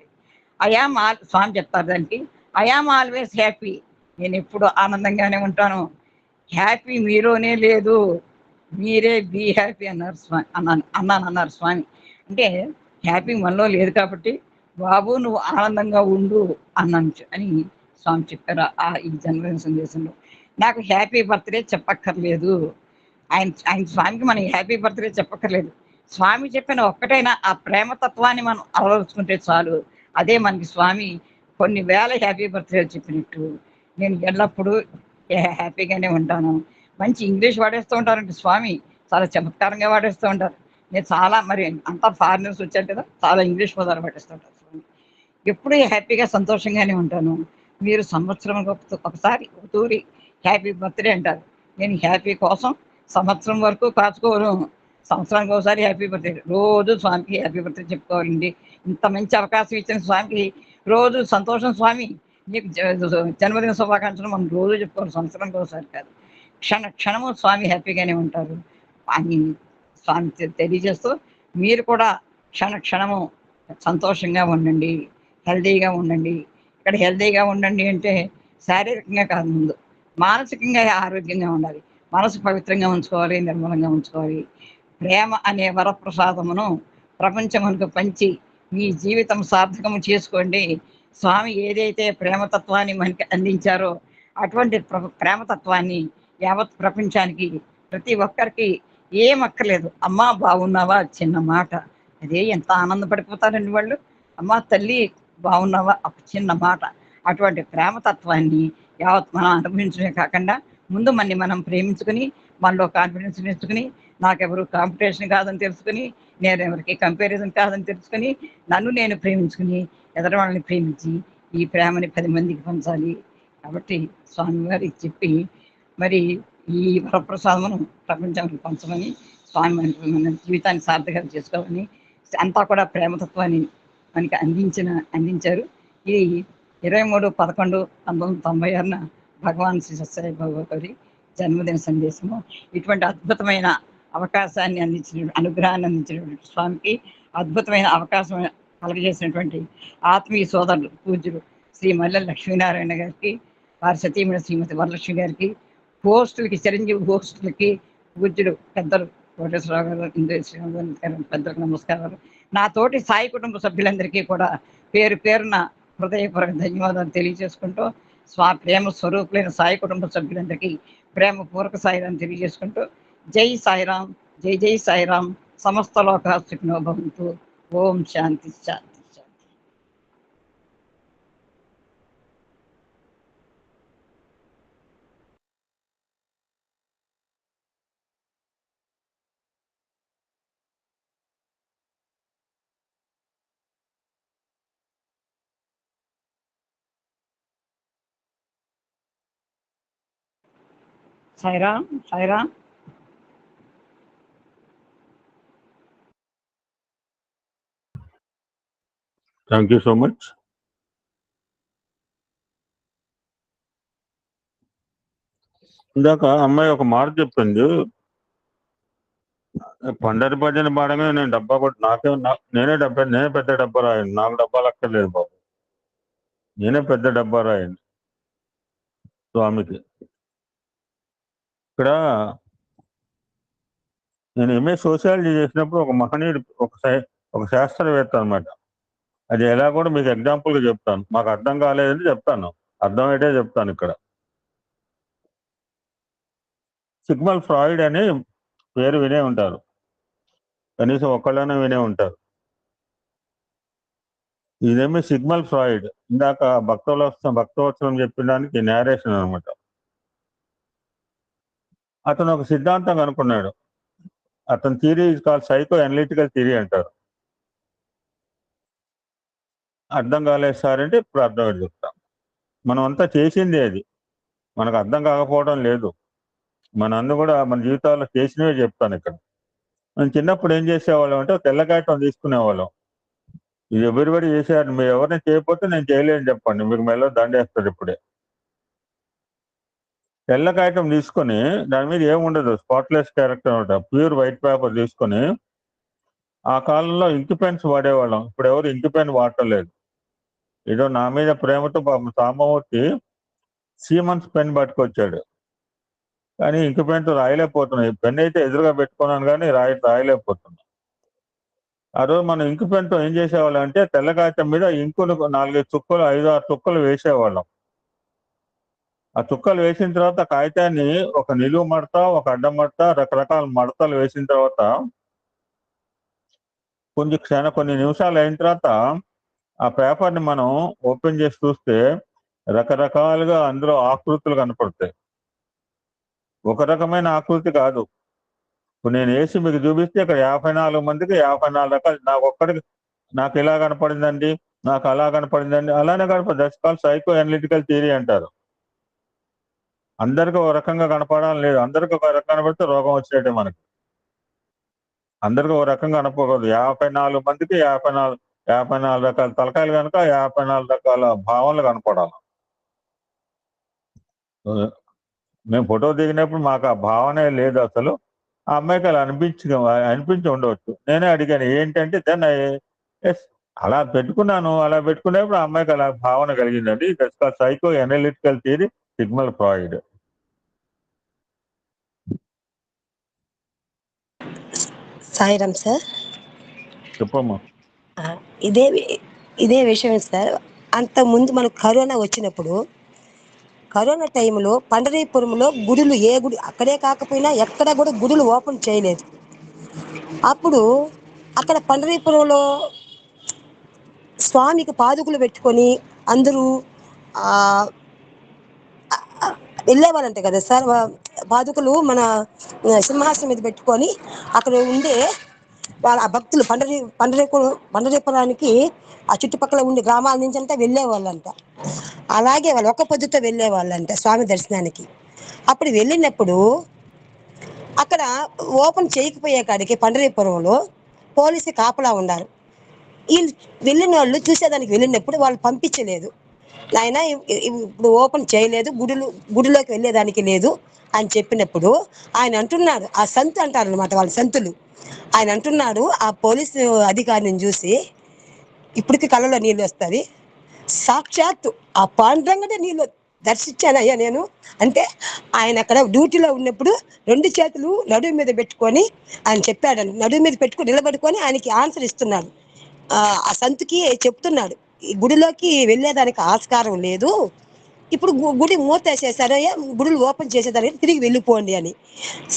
I am all Swami చెప్తారు దానికి. I am always happy. నేనెప్పుడు ఆనందంగానే ఉంటాను. హ్యాపీ మీలోనే లేదు. మీరే బీ హ్యాపీ అన్నారు అన్నానన్నారు స్వామి. అంటే హ్యాపీ మనలో లేదు కాబట్టి బాబు నువ్వు ఆనందంగా ఉండు అన్నాను అని స్వామి చెప్పారు ఈ జన్మదిన సందేశంలో. నాకు హ్యాపీ బర్త్‌డే చెప్పక్కర్లేదు. ఆయన ఆయన స్వామికి మనం హ్యాపీ బర్త్‌డే చెప్పక్కర్లేదు. స్వామి చెప్పిన ఒక్కటైనా ఆ ప్రేమ తత్వాన్ని మనం అలవరుచుకుంటే చాలు. అదే మనకి స్వామి కొన్ని వేల హ్యాపీ బర్త్‌డే చెప్పినట్టు. నేను ఎల్లప్పుడూ హ్యాపీగానే ఉంటాను. మంచి ఇంగ్లీష్ వాడేస్తూ ఉంటారండి స్వామి. చాలా చమత్కారంగా వాడేస్తూ ఉంటారు. నేను చాలా మరి అంతా ఫారినర్స్ వచ్చారు కదా! చాలా ఇంగ్లీష్ పదాలు వాడేస్తూ ఉంటారు స్వామి. ఎప్పుడూ హ్యాపీగా సంతోషంగానే ఉంటాను. మీరు సంవత్సరంకి ఒకసారి ఒక తూరి హ్యాపీ బర్త్‌డే అంటారు. నేను హ్యాపీ కోసం సంవత్సరం వరకు కాచుకోను. సంవత్సరానికి ఒకసారి హ్యాపీ బర్త్‌డే. రోజు స్వామికి హ్యాపీ బర్త్‌డే చెప్పుకోవాలండి. ఇంత మంచి అవకాశం ఇచ్చిన స్వామికి రోజు సంతోషం స్వామి. నీకు జన్మదిన శుభాకాంక్షలు మనం రోజు చెప్పుకోవాలి. సంవత్సరానికి ఒకసారి కాదు. క్షణ క్షణము స్వామి హ్యాపీగానే ఉంటారు అని స్వామి తెలియజేస్తూ మీరు కూడా క్షణ క్షణము సంతోషంగా ఉండండి, హెల్తీగా ఉండండి. ఇక్కడ హెల్తీగా ఉండండి అంటే శారీరకంగా కాదు, ముందు మానసికంగా ఆరోగ్యంగా ఉండాలి. మనసు పవిత్రంగా ఉంచుకోవాలి, నిర్మలంగా ఉంచుకోవాలి. ప్రేమ అనే వరప్రసాదమును ప్రపంచమునకు పంచి మీ జీవితం సార్థకము చేసుకోండి. స్వామి ఏదైతే ప్రేమతత్వాన్ని మనకి అందించారో అటువంటి ప్రేమతత్వాన్ని యావత్ ప్రపంచానికి ప్రతి ఒక్కరికి ఏం అక్కర్లేదు. అమ్మా బాగున్నావా చిన్న మాట, అదే ఎంత ఆనందపడిపోతారండి వాళ్ళు. అమ్మా తల్లి బాగున్నావా ఒక చిన్న మాట. అటువంటి ప్రేమతత్వాన్ని యావత్ మనం అనుభవించడమే కాకుండా ముందు మనని మనం ప్రేమించుకుని మనలో కాన్ఫిడెన్స్ పెంచుకుని నాకెవరు కాంపిటీషన్ కాదని తెలుసుకుని, నేను ఎవరికి కంపారిజన్ కాదని తెలుసుకుని, నన్ను నేను ప్రేమించుకుని ఎదటి వాళ్ళని ప్రేమించి ఈ ప్రేమని 10 మందికి పంచాలి. కాబట్టి స్వామివారికి చెప్పి మరి ఈ వరప్రసాదమును ప్రపంచానికి పంచమని స్వామి మన జీవితాన్ని సార్థకత చేసుకోవాలని అంతా కూడా ప్రేమతత్వాన్ని మనకి అందించారు. ఇది 23/11/1996 భగవాన్ శ్రీ సత్యసాయి బాబా గారి జన్మదిన సందేశము. ఇటువంటి అద్భుతమైన అవకాశాన్ని అనుగ్రహాన్ని అందించినటువంటి స్వామికి అద్భుతమైన అవకాశం కలుగజేసినటువంటి ఆత్మీయ సోదరులు పూజ్యులు శ్రీ మల్లెల లక్ష్మీనారాయణ గారికి, వారి సతీమణి శ్రీమతి వరలక్ష్మి గారికి, హోస్టులకి చిరంజీవి హోస్టులకి పూజ్యులు పెద్దలు కోటేశ్వరరావు గారు, ఇంద్రశ్రీరావు గారు పెద్దలకు నమస్కారాలు. నా తోటి సాయి కుటుంబ సభ్యులందరికీ కూడా పేరు పేరున హృదయపూర్వక ధన్యవాదాలు తెలియజేసుకుంటూ, ప్రేమ స్వరూపులైన సాయి కుటుంబ సభ్యులందరికీ ప్రేమపూర్వక సాయిరాం తెలియజేసుకుంటూ, జై సాయిరాం, జై జై సాయిరాం, సమస్త లోకా సుఖినో భవంతు. ఓం శాంతి శాంతి. Sairam, Sairam. Thank you so much. ఇందాక అమ్మాయి ఒక మాట చెప్పింది, పండరి భజన పాడమే నేను డబ్బా కొట్టి నేనే పెద్ద డబ్బా రాయండి, నాకు డబ్బాలు అక్కర్లేదు బాబు, నేనే పెద్ద డబ్బా రాయండి స్వామికి. ఇక్కడ నేను ఎంఏ సోషియాలజీ చేసినప్పుడు ఒక మహనీయుడు, ఒక శాస్త్రవేత్త అనమాట. అది ఎలా కూడా మీకు ఎగ్జాంపుల్గా చెప్తాను. మాకు అర్థం కాలేదని చెప్తాను, అర్థమైతే చెప్తాను. ఇక్కడ సిగ్మల్ ఫ్రాయిడ్ అని పేరు వినే ఉంటారు, కనీసం ఒక్కళ్ళనే వినే ఉంటారు. ఇదేమి సిగ్మల్ ఫ్రాయిడ్, ఇందాక భక్తవత్సరం చెప్పిన దానికి నేరేషన్ అనమాట. అతను ఒక సిద్ధాంతం కనుక్కున్నాడు. అతని theory is call psycho analytical theory అంటారు. అర్థం కాలేదు సార్ అంటే ఇప్పుడు అర్థం చెప్తాం. మనం అంతా చేసిందే అది, మనకు అర్థం కాకపోవడం లేదు. మన జీవితాల్లో చేసినవే చెప్తాను. ఇక్కడ మనం చిన్నప్పుడు ఏం చేసేవాళ్ళం అంటే తెల్ల కాగితం తీసుకునేవాళ్ళం. ఇది ఎవరిబడి చేసేవారు, మీరు ఎవరిని చేయకపోతే నేను చేయలేని చెప్పండి, మీకు మెల్ల దండేస్తారు. ఇప్పుడే తెల్ల కాగితం తీసుకొని దాని మీద ఏముండదు, స్పాట్లెస్ క్యారెక్టర్ అనమాట, ప్యూర్ వైట్ పేపర్ తీసుకొని, ఆ కాలంలో ఇంక్ పెన్స్ వాడేవాళ్ళం. ఇప్పుడు ఎవరు ఇంక్ పెన్ వాడటలేదు. ఏదో నా మీద ప్రేమతో సామమూర్తి సీమన్స్ పెన్ పట్టుకొచ్చాడు, కానీ ఇంక్ పెన్తో రాయలేకపోతున్నాయి. పెన్ అయితే ఎదురుగా పెట్టుకున్నాను కానీ రాయలేకపోతున్నా. ఆ రోజు మనం ఇంక్ పెన్తో ఏం చేసేవాళ్ళం అంటే తెల్ల కాగితం మీద ఇంకును 4-5 చుక్కలు 5-6 చుక్కలు వేసేవాళ్ళం. ఆ చుక్కలు వేసిన తర్వాత కాగితాన్ని ఒక నిలువు మడత, ఒక అడ్డం మడత, రకరకాల మడతలు వేసిన తర్వాత కొన్ని నిమిషాలు అయిన తర్వాత ఆ పేపర్ని మనం ఓపెన్ చేసి చూస్తే రకరకాలుగా అందులో ఆకృతులు కనపడతాయి. ఒక రకమైన ఆకృతి కాదు. ఇప్పుడు నేను వేసి మీకు చూపిస్తే ఇక్కడ 54 మందికి 54 రకాలు, నాకు ఇలా కనపడిందండి, నాకు అలా కనపడిందండి, అలానే కనపడింది. That's called psycho analytical theory అంటారు. అందరికీ ఒక రకంగా కనపడాలని లేదు, అందరికీ ఒక రకంగా కనపడితే రోగం వచ్చినట్టే. మనకి అందరికీ ఒక రకంగా కనపడదు. 54 మందికి 54 రకాల తలకాయలు కనుక 54 రకాల భావనలు కనపడాలి. మేము ఫోటో దిగినప్పుడు మాకు ఆ భావనే లేదు అసలు. ఆ అమ్మాయికి అలా అనిపించి ఉండవచ్చు. నేనే అడిగాను ఏంటంటే దాన్ని అలా పెట్టుకున్నాను. అలా పెట్టుకునేప్పుడు ఆ అమ్మాయికి అలా భావన కలిగిందండి. That's called psycho analytical theory, Sigmund Freud. Sairam sir. చెప్పమ్మా. ఇదే విషయం సార్. అంతకుముందు మనకు కరోనా వచ్చినప్పుడు, కరోనా టైంలో పండరీపురంలో గుడులు ఏ గుడి అక్కడే కాకపోయినా ఎక్కడ కూడా గుడులు ఓపెన్ చేయలేదు. అప్పుడు అక్కడ పండరీపురంలో స్వామికి పాదుకులు పెట్టుకొని అందరూ వెళ్ళేవాళ్ళంటే కదా సార్. పాదుకులు మన సింహాసనం మీద పెట్టుకొని అక్కడ ఉండే వాళ్ళ ఆ భక్తులు పండరీపురానికి ఆ చుట్టుపక్కల ఉండే గ్రామాల నుంచి అంతా వెళ్ళేవాళ్ళంట. అలాగే వాళ్ళు ఒక్క పొద్దుతో వెళ్ళేవాళ్ళంట స్వామి దర్శనానికి. అప్పుడు వెళ్ళినప్పుడు అక్కడ ఓపెన్ చేయకపోయే కాడికి పండరీపురంలో పోలీసు కాపలా ఉన్నారు. వీళ్ళు వెళ్ళిన వాళ్ళు చూసేదానికి వెళ్ళినప్పుడు వాళ్ళు పంపించలేదు. నాయన ఇప్పుడు ఓపెన్ చేయలేదు, గుడిలోకి వెళ్ళేదానికి లేదు అని చెప్పినప్పుడు ఆయన అంటున్నాడు, ఆ సంతు అంటారు అనమాట, వాళ్ళ సంతులు. ఆయన అంటున్నాడు ఆ పోలీసు అధికారిని చూసి, ఇప్పటికి కళ్ళలో నీళ్ళు వస్తుంది, సాక్షాత్తు ఆ పాండురంగడే నీళ్ళు దర్శించానయ్యా నేను. అంటే ఆయన అక్కడ డ్యూటీలో ఉన్నప్పుడు 2 చేతులు నడుము మీద పెట్టుకొని ఆయన చెప్పాడని, నడుము మీద పెట్టుకొని నిలబడుకొని ఆయనకి ఆన్సర్ ఇస్తున్నాడు. ఆ సంతుకి చెప్తున్నాడు, ఈ గుడిలోకి వెళ్ళేదానికి ఆస్కారం లేదు, ఇప్పుడు గుడి మూతేసేసారయ్యా, గుడులు ఓపెన్ చేసేదానికి తిరిగి వెళ్ళిపోండి అని.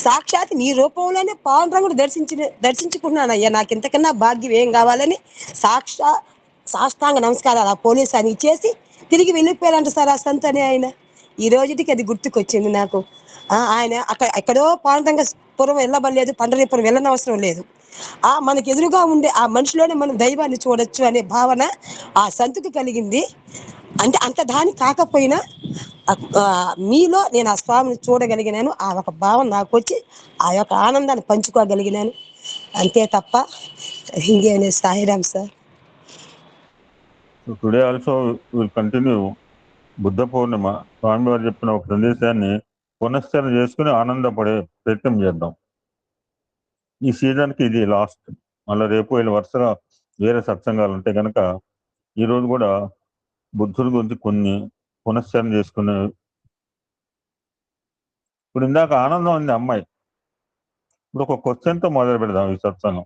సాక్షాత్ నీ రూపంలోనే పాండురంగుడు దర్శించుకున్నానయ్యా, నాకు ఇంతకన్నా భాగ్యం ఏం కావాలని సాష్టాంగ నమస్కారాలు ఆ పోలీసు ఆయన ఇచ్చేసి తిరిగి వెళ్ళిపోయారంట సార్ ఆ సంత అని ఆయన. ఈ రోజుకి అది గుర్తుకొచ్చింది నాకు. ఆయన ఎక్కడో పాండురంగపురం వెళ్ళబడలేదు, పండరీపురం వెళ్ళనవసరం లేదు. మనకి ఎదురుగా ఉండే ఆ మనిషిలోనే మనం దైవాన్ని చూడొచ్చు అనే భావన ఆ సంతకు కలిగింది. అంటే అంత దాని కాకపోయినా మీలో నేను ఆ స్వామిని చూడగలిగినాను. ఆ ఒక భావం నాకు వచ్చి ఆ యొక్క ఆనందాన్ని పంచుకోగలిగినాను, అంతే తప్ప ఇంకేం లేదు. Sairam sir. Today also will continue Buddha Purnima. స్వామివారు చెప్పిన ఒక సందేశాన్ని పునశ్చరణ చేసుకుని ఆనందపడే ప్రయత్నం చేద్దాం. ఈ సీజన్కి ఇది లాస్ట్. మళ్ళీ రేపు వీళ్ళు వరుసగా వేరే సత్సంగాలు ఉంటాయి కనుక ఈరోజు కూడా బుద్ధుడి గురించి కొన్ని పునశ్చరణ చేసుకునే. ఇప్పుడు ఇందాక ఆనందం ఉంది అమ్మాయి. ఇప్పుడు ఒక క్వశ్చన్తో మొదలు పెడదాం ఈ సత్సంగం.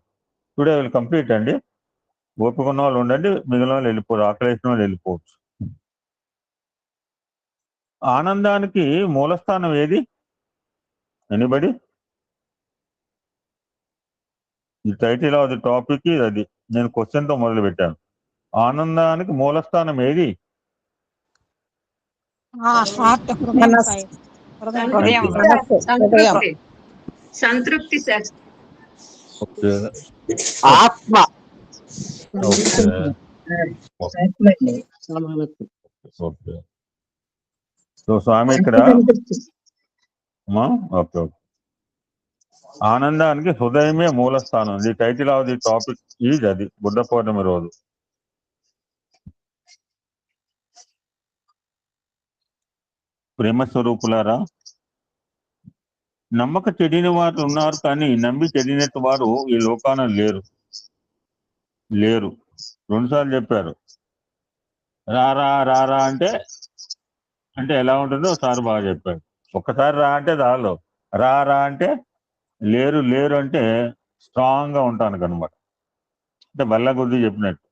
టుడే విల్ కంప్లీట్ అండి. ఓపిక ఉన్న వాళ్ళు ఉండండి, మిగిలిన వాళ్ళు వెళ్ళిపోరు, ఆకలేసిన వాళ్ళు వెళ్ళిపోవచ్చు. ఆనందానికి మూలస్థానం ఏది? ఎనీబడి? ఈ టైటిల్ ఆఫ్ ది టాపిక్ అది. నేను క్వశ్చన్తో మొదలు పెట్టాను. ఆనందానికి మూలస్థానం ఏది? హృదయం. సంతృప్తి సార్. ఓకే. ఆత్మ. ఓకే. ఓకే. సో స్వామి ఇక్కడ ఓకే. ఆనందానికి హృదయమే మూలస్థానం. The title of the topic is అది. బుద్ధ పౌర్ణమి రోజు ప్రేమ స్వరూపులారా, నమ్మక చెడిన వారు ఉన్నారు, కానీ నమ్మి చెడినట్టు వారు ఈ లోకాన లేరు. 2 సార్లు చెప్పారు. రారా రారా అంటే ఎలా ఉంటుందో ఒకసారి బాగా చెప్పాడు. ఒక్కసారి రా అంటే చాలు, రా అంటే లేరు అంటే స్ట్రాంగ్ గా ఉంటాను అనమాట. అంటే బల్ల గుద్ది చెప్పినట్టు.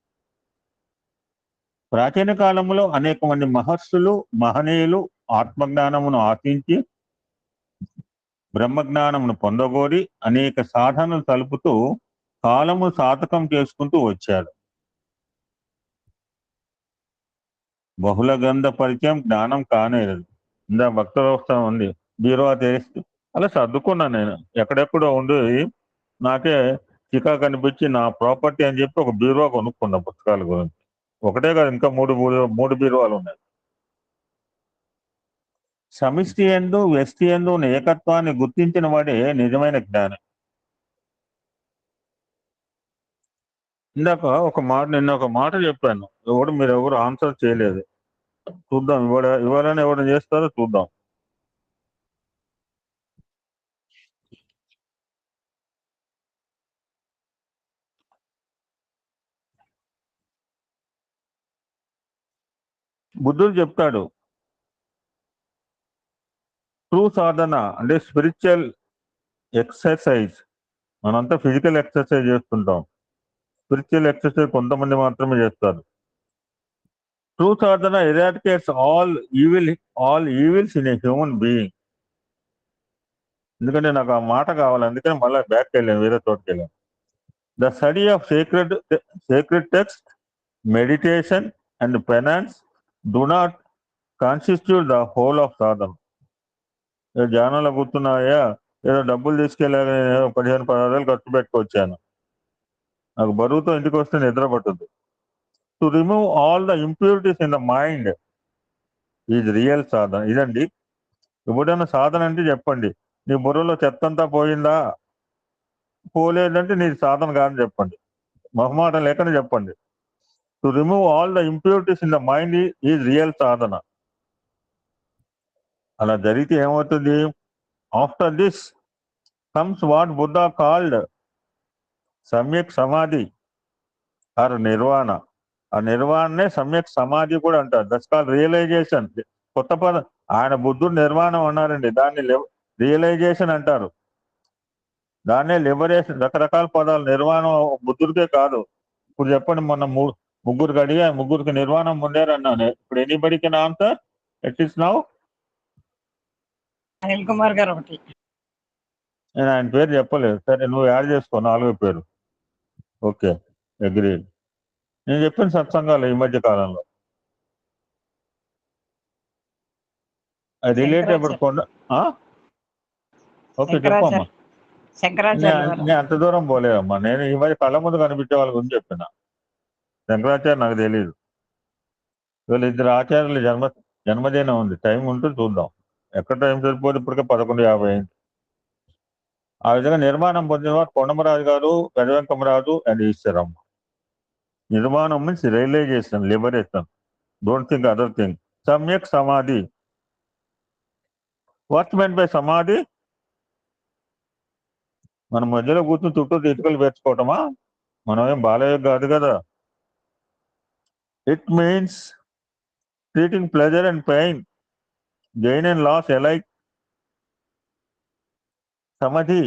ప్రాచీన కాలంలో అనేక మంది మహర్షులు, మహనీయులు ఆత్మజ్ఞానమును ఆశించి బ్రహ్మజ్ఞానమును పొందగోరి అనేక సాధనలు తలుపుతూ కాలము సాధకం చేసుకుంటూ వచ్చాడు. బహుళ గ్రంథ పరిచయం జ్ఞానం కానేరదు. ఇందా భక్తుల ఉంది, బీరువా తెరిస్తూ అలా సర్దుకున్నాను నేను. ఎక్కడెక్కడో ఉండి నాకే చికా కనిపించి నా ప్రాపర్టీ అని చెప్పి ఒక బీరువా కొనుక్కున్నా పుస్తకాల గురించి. ఒకటే కాదు, ఇంకా మూడు బీరువాలు ఉన్నాయి. సమిష్టి యందు వ్యష్టి యందు ఉన్న ఏకత్వాన్ని గుర్తించిన వాడే నిజమైన జ్ఞానం. ఇందాక నిన్న ఒక మాట చెప్పాను, మీరు ఎవరు ఆన్సర్ చేయలేదు. చూద్దాం, ఇవాళనే ఎవరు చేస్తారో చూద్దాం. బుద్ధుడు చెప్తాడు, ట్రూ సాధన అంటే స్పిరిచువల్ ఎక్సర్సైజ్. మనంతా ఫిజికల్ ఎక్సర్సైజ్ చేస్తుంటాం, స్పిరిచువల్ ఎక్సర్సైజ్ కొంతమంది మాత్రమే చేస్తారు. True sadhana eradicates all evils in a human being. ఎందుకంటే నాకు ఆ మాట కావాలి, అందుకని మళ్ళీ బ్యాక్ వెళ్ళాను, వేరే చోటుకి వెళ్ళాను. The study of sacred text, meditation and penance do not constitute the whole of sadhana. ధ్యానంలో కూర్చున్నాయా, ఏదో డబ్బులు తీసుకెళ్ళాలి, 15,000 ఖర్చు పెట్టుకొచ్చాను, నాకు బరువుతో ఇంటికి వస్తే నిద్ర పట్టుద్ది. To remove all the impurities in the mind is real sadhana. ఇదండి ఎప్పుడైనా సాధన అంటే చెప్పండి. నీ బుర్రలో చెత్త అంతా పోయిందా? పోలేదంటే నీ సాధన కాదని చెప్పండి, మొహమాటం లేకుండా చెప్పండి. To remove all the impurities in the mind is real sadhana. అలా జరిగితే ఏమవుతుంది? After this comes what Buddha called samyak samadhi are నిర్వాణ. ఆ నిర్వాణనే సమ్యక్ సమాధి కూడా అంటారు. That's called realization. కొత్త పదం. ఆయన బుద్ధుడు నిర్వాణం అన్నారండి, దాన్ని రియలైజేషన్ అంటారు, దాన్నే లిబరేషన్. రకరకాల పదాలు. నిర్వాణం బుద్ధుడికే కాదు. ఇప్పుడు చెప్పండి, మొన్న ముగ్గురికి అడిగా, ముగ్గురికి నిర్వాణం పొందారు అన్నాను. ఇప్పుడు ఎనీబడికి answer it is now. Anil Kumar garu ఒకటి. నేను ఆయన పేరు చెప్పలేదు. సరే, నువ్వు యాడ్ చేసుకో 4వ పేరు. Okay, agree. నేను చెప్పిన సత్సంగాలు ఈ మధ్య కాలంలో రిలేటబుల్ ఓకే, చెప్పమ్మా. శంకరాచార్య వారు. నేను అంత దూరం పోలేదమ్మా. నేను ఈ మధ్య కళ్ళ ముందు కనిపించే వాళ్ళ గురించి చెప్పిన. శంకరాచార్య నాకు తెలియదు. వీళ్ళు ఇద్దరు ఆచార్యుల జన్మదినం ఉంది. టైం ఉంటే చూద్దాం. ఎక్కడ టైం సరిపోతే ఇప్పటికే 11:50 అయింది. ఆ విధంగా నిర్మాణం పొందిన వారు కొండమరాజు గారు, గజవెంకమరాజు అండ్ ఈశ్వరమ్మ. నిర్మాణం means realization, liberation. Don't think other thing. సమ్యక్ సమాధి. వాట్ మెన్ బై సమాధి? మన మధ్యలో కూర్చుని చుట్టూ ఇటుకలు పేర్చుకోవటమా? మనం ఏం బాలయ్య కాదు కదా. It means treating pleasure and pain, gain and loss alike. సమాధి,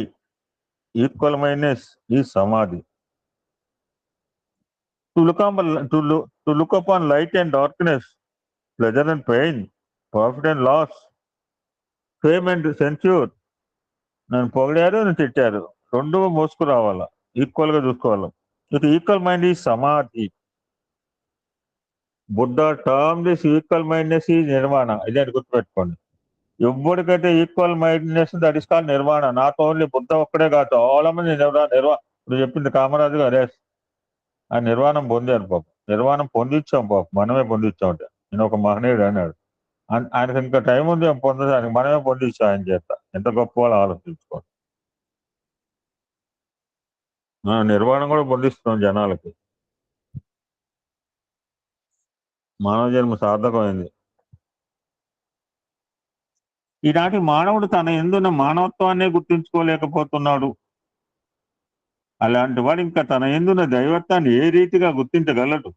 equal mindness is samadhi. To look upon light and darkness, pleasure and pain, profit and loss, fame and censure. నన్ను పొగిడారు, నన్ను తిట్టారు, రెండు మోసుకు రావాలా, ఈక్వల్ గా చూసుకోవాలి. It equal mind is samadhi. Buddha term this equal mindness is nirvana. ఇదే గుర్తుపెట్టుకోండి. ఎవరికైతే equal mindness, that is call nirvana. Not only Buddha ఒక్కడే కాదు, చాలా మంది ఇప్పుడు చెప్పింది కామరాజు గారు, ఆ నిర్వాణం పొందారు పాపం. నిర్వాణం పొందించాం పాపం, మనమే పొందించాం. అంటే నేను ఒక మహనీయుడు అన్నాడు. ఆయనకి ఇంకా టైం ఉంది పొందడానికి, మనమే పొందించాం ఆయన చేత. ఎంత గొప్ప వాళ్ళు ఆలోచించుకోండి. నిర్వాణం కూడా పొందిస్తున్నాం జనాలకి. మానవ జన్మ సార్థకమైంది. ఈనాటి మానవుడు తన ఎందున్న మానవత్వాన్నే గుర్తించుకోలేకపోతున్నాడు. అలాంటి వాడు ఇంకా తన ఎందున్న దైవత్వాన్ని ఏ రీతిగా గుర్తించగలడు?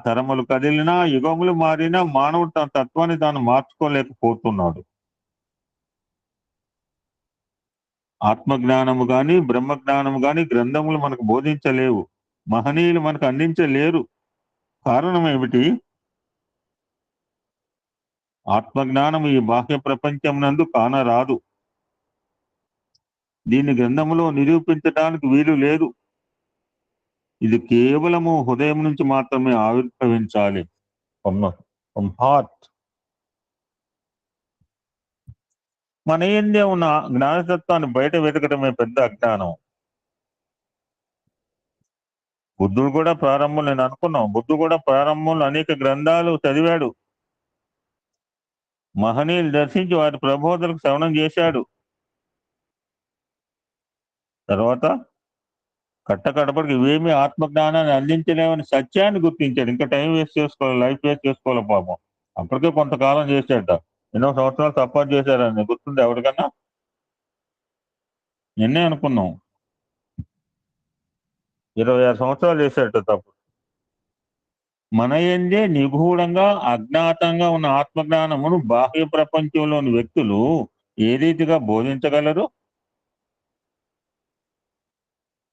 తరములు కదిలినా, యుగములు మారినా మానవుడు తన తత్వాన్ని తాను మార్చుకోలేకపోతున్నాడు. ఆత్మజ్ఞానము గాని, బ్రహ్మజ్ఞానము గాని గ్రంథములు మనకు బోధించలేవు, మహనీయులు మనకు అందించలేరు. కారణం ఏమిటి? ఆత్మజ్ఞానం ఈ బాహ్య ప్రపంచం నందు కానరాదు. దీన్ని గ్రంథములో నిరూపించడానికి వీలు లేదు. ఇది కేవలము హృదయం నుంచి మాత్రమే ఆవిర్భవించాలి. హార్ట్. మన ఏందే ఉన్న జ్ఞానతత్వాన్ని బయట వెతకడమే పెద్ద అజ్ఞానం. బుద్ధుడు కూడా ప్రారంభంలో, నేను అనుకున్నాం, బుద్ధుడు కూడా ప్రారంభంలో అనేక గ్రంథాలు చదివాడు, మహనీయులు దర్శించి వారి ప్రబోధనకు శ్రవణం చేశాడు. తర్వాత కట్టకడపడికి ఇవేమీ ఆత్మజ్ఞానాన్ని అందించలేమని సత్యాన్ని గుర్తించాడు. ఇంకా టైం వేస్ట్ చేసుకోవాలి, లైఫ్ వేస్ట్ చేసుకోవాలి పాపం. అప్పటికే కొంతకాలం చేశాడట. ఎన్నో సంవత్సరాలు సపోర్ట్ చేశారని గుర్తుంది ఎవరికన్నా? నిన్నే అనుకున్నాం, 26 సంవత్సరాలు చేశాడట తప్పు. మన ఏందే నిగూఢంగా అజ్ఞాతంగా ఉన్న ఆత్మజ్ఞానమును బాహ్య ప్రపంచంలోని వ్యక్తులు ఏ రీతిగా బోధించగలరు?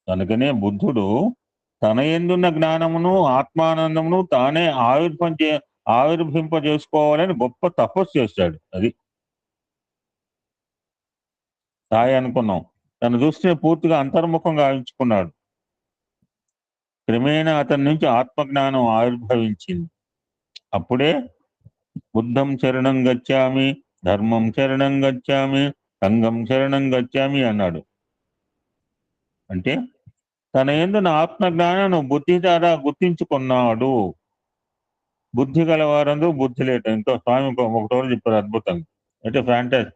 కనుకనే బుద్ధుడు తన యందున్న జ్ఞానమును, ఆత్మానందమును తానే ఆవిర్భింపజేసుకోవాలని గొప్ప తపస్సు చేశాడు. అది సాయి అనుకున్నాం. తన దృష్టిని పూర్తిగా అంతర్ముఖంగా గావించుకున్నాడు. క్రమేణా అతని నుంచి ఆత్మజ్ఞానం ఆవిర్భవించింది. అప్పుడే బుద్ధం శరణం గచ్చామి, ధర్మం శరణం గచ్చామి, సంఘం శరణం గచ్చామి అన్నాడు. అంటే తన యందున ఆత్మజ్ఞానం బుద్ధి ద్వారా గుర్తించుకున్నాడు. బుద్ధి గలవారందు బుద్ధి లేట. ఇంకో స్వామి ఒకటోరు చెప్పారు అద్భుతంగా, అంటే ఫ్యాంటసీ.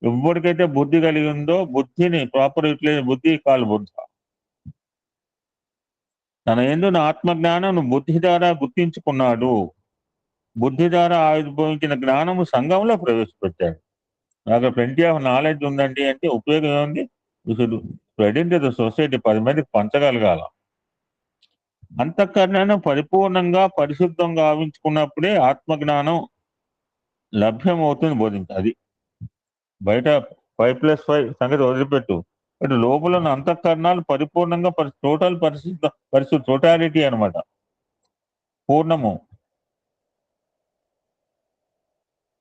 ఎవరికైతే బుద్ధి కలిగి ఉందో, బుద్ధిని ప్రాపర్ యూటిలైజ్, బుద్ధి కాలు బుద్ధ. తన యందున ఆత్మజ్ఞానం బుద్ధి ద్వారా గుర్తించుకున్నాడు. బుద్ధి ద్వారా ఆవిర్భవించిన జ్ఞానము సంఘంలో ప్రవేశపెట్టాడు. నాకు ప్lenty ఆఫ్ నాలెడ్జ్ ఉందండి అంటే ఉపయోగం ఏముంది? You should spread in to the society. 10 మందికి పంచగలగాల. అంతఃకరణను పరిపూర్ణంగా పరిశుద్ధంగా గావించుకున్నప్పుడే ఆత్మజ్ఞానం లభ్యమవుతుంది బోధించాలి. అది బయట 5+5 సంగతి వదిలిపెట్టు. బట్ లోపల ఉన్న అంతఃకరణాలు పరిపూర్ణంగా టోటాలిటీ అన్నమాట, పూర్ణము.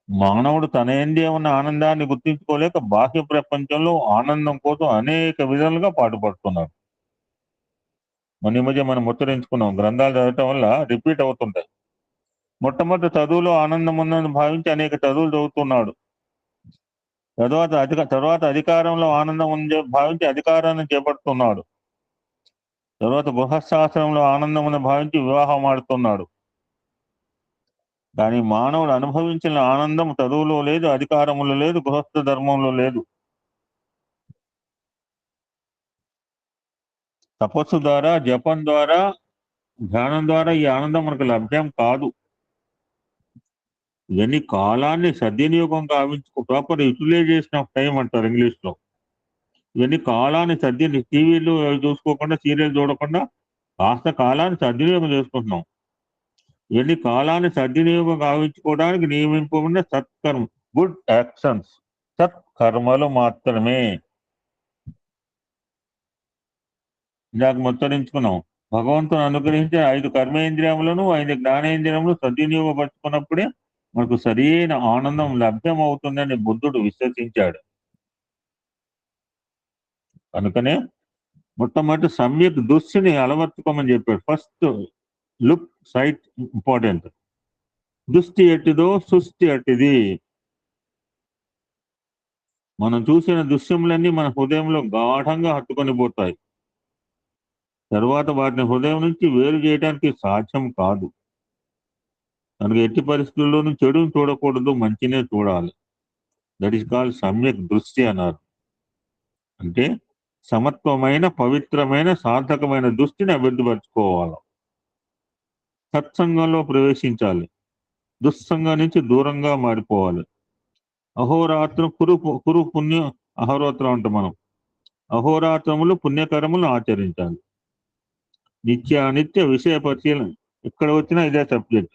మానవుడు తన ఎందే ఉన్న ఆనందాన్ని గుర్తించుకోలేక బాహ్య ప్రపంచంలో ఆనందం కోసం అనేక విధాలుగా పాటుపడుతున్నాడు. ఈ మధ్య మనం ముచ్చరించుకున్నాం, గ్రంథాలు చదవటం వల్ల రిపీట్ అవుతుంటాయి. మొట్టమొదటి చదువులో ఆనందం ఉందని భావించి అనేక చదువులు చదువుతున్నాడు. తర్వాత అధికారంలో ఆనందం ఉందని భావించి అధికారాన్ని చేపడుతున్నాడు. తర్వాత గృహశాస్త్రంలో ఆనందం ఉందని భావించి వివాహం ఆడుతున్నాడు. కానీ మానవుడు అనుభవించిన ఆనందం చదువులో లేదు, అధికారంలో లేదు, గృహస్థ ధర్మంలో లేదు. తపస్సు ద్వారా, జపం ద్వారా, ధ్యానం ద్వారా ఈ ఆనందం మనకు లభ్యం కాదు. ఇవన్నీ కాలాన్ని సద్వినియోగం గావించుకో, ప్రాపర్ యూటిలైజేషన్ ఆఫ్ టైం అంటారు ఇంగ్లీష్ లో. ఇవన్నీ కాలాన్ని టీవీలు చూసుకోకుండా, సీరియల్ చూడకుండా కాస్త కాలాన్ని సద్వినియోగం చేసుకుంటున్నాం. ఇవన్నీ కాలాన్ని సద్వినియోగం గావించుకోవడానికి నియమింపబడిన సత్కర్మ, గుడ్ యాక్షన్స్, సత్కర్మలు మాత్రమే. ఇందాక ముచ్చరించుకున్నాం, భగవంతుని అనుగ్రహించే 5 కర్మేంద్రియములను 5 జ్ఞానేంద్రియములు సద్వినియోగపరుచుకున్నప్పుడే మనకు సరైన ఆనందం లభ్యం అవుతుందని బుద్ధుడు విశ్వసించాడు. కనుకనే మొట్టమొదటి సమ్యక్ దృష్టిని అలవర్చుకోమని చెప్పాడు. First look, sight important. దృష్టి ఎట్టిదో సృష్టి అట్టిది. మనం చూసిన దృశ్యములన్నీ మన హృదయంలో గాఢంగా హత్తుకొని పోతాయి. తర్వాత వాటిని హృదయం నుంచి వేరు చేయడానికి సాధ్యం కాదు. కనుక ఎట్టి పరిస్థితుల్లోనూ చెడుని చూడకూడదు, మంచినే చూడాలి. దట్ ఈస్ కాల్డ్ సమ్యక్ దృష్టి అన్నారు. అంటే సమత్వమైన, పవిత్రమైన, సార్థకమైన దృష్టిని అభివృద్ధిపరచుకోవాలి. సత్సంగంలో ప్రవేశించాలి. దుస్సంగం నుంచి దూరంగా మారిపోవాలి. అహోరాత్రం కురు పుణ్య అహోరాత్రం అంటాం మనం. అహోరాత్రములు పుణ్యకరములు ఆచరించాలి. నిత్య విషయ పరిశీలన. ఎక్కడ వచ్చినా ఇదే సబ్జెక్ట్.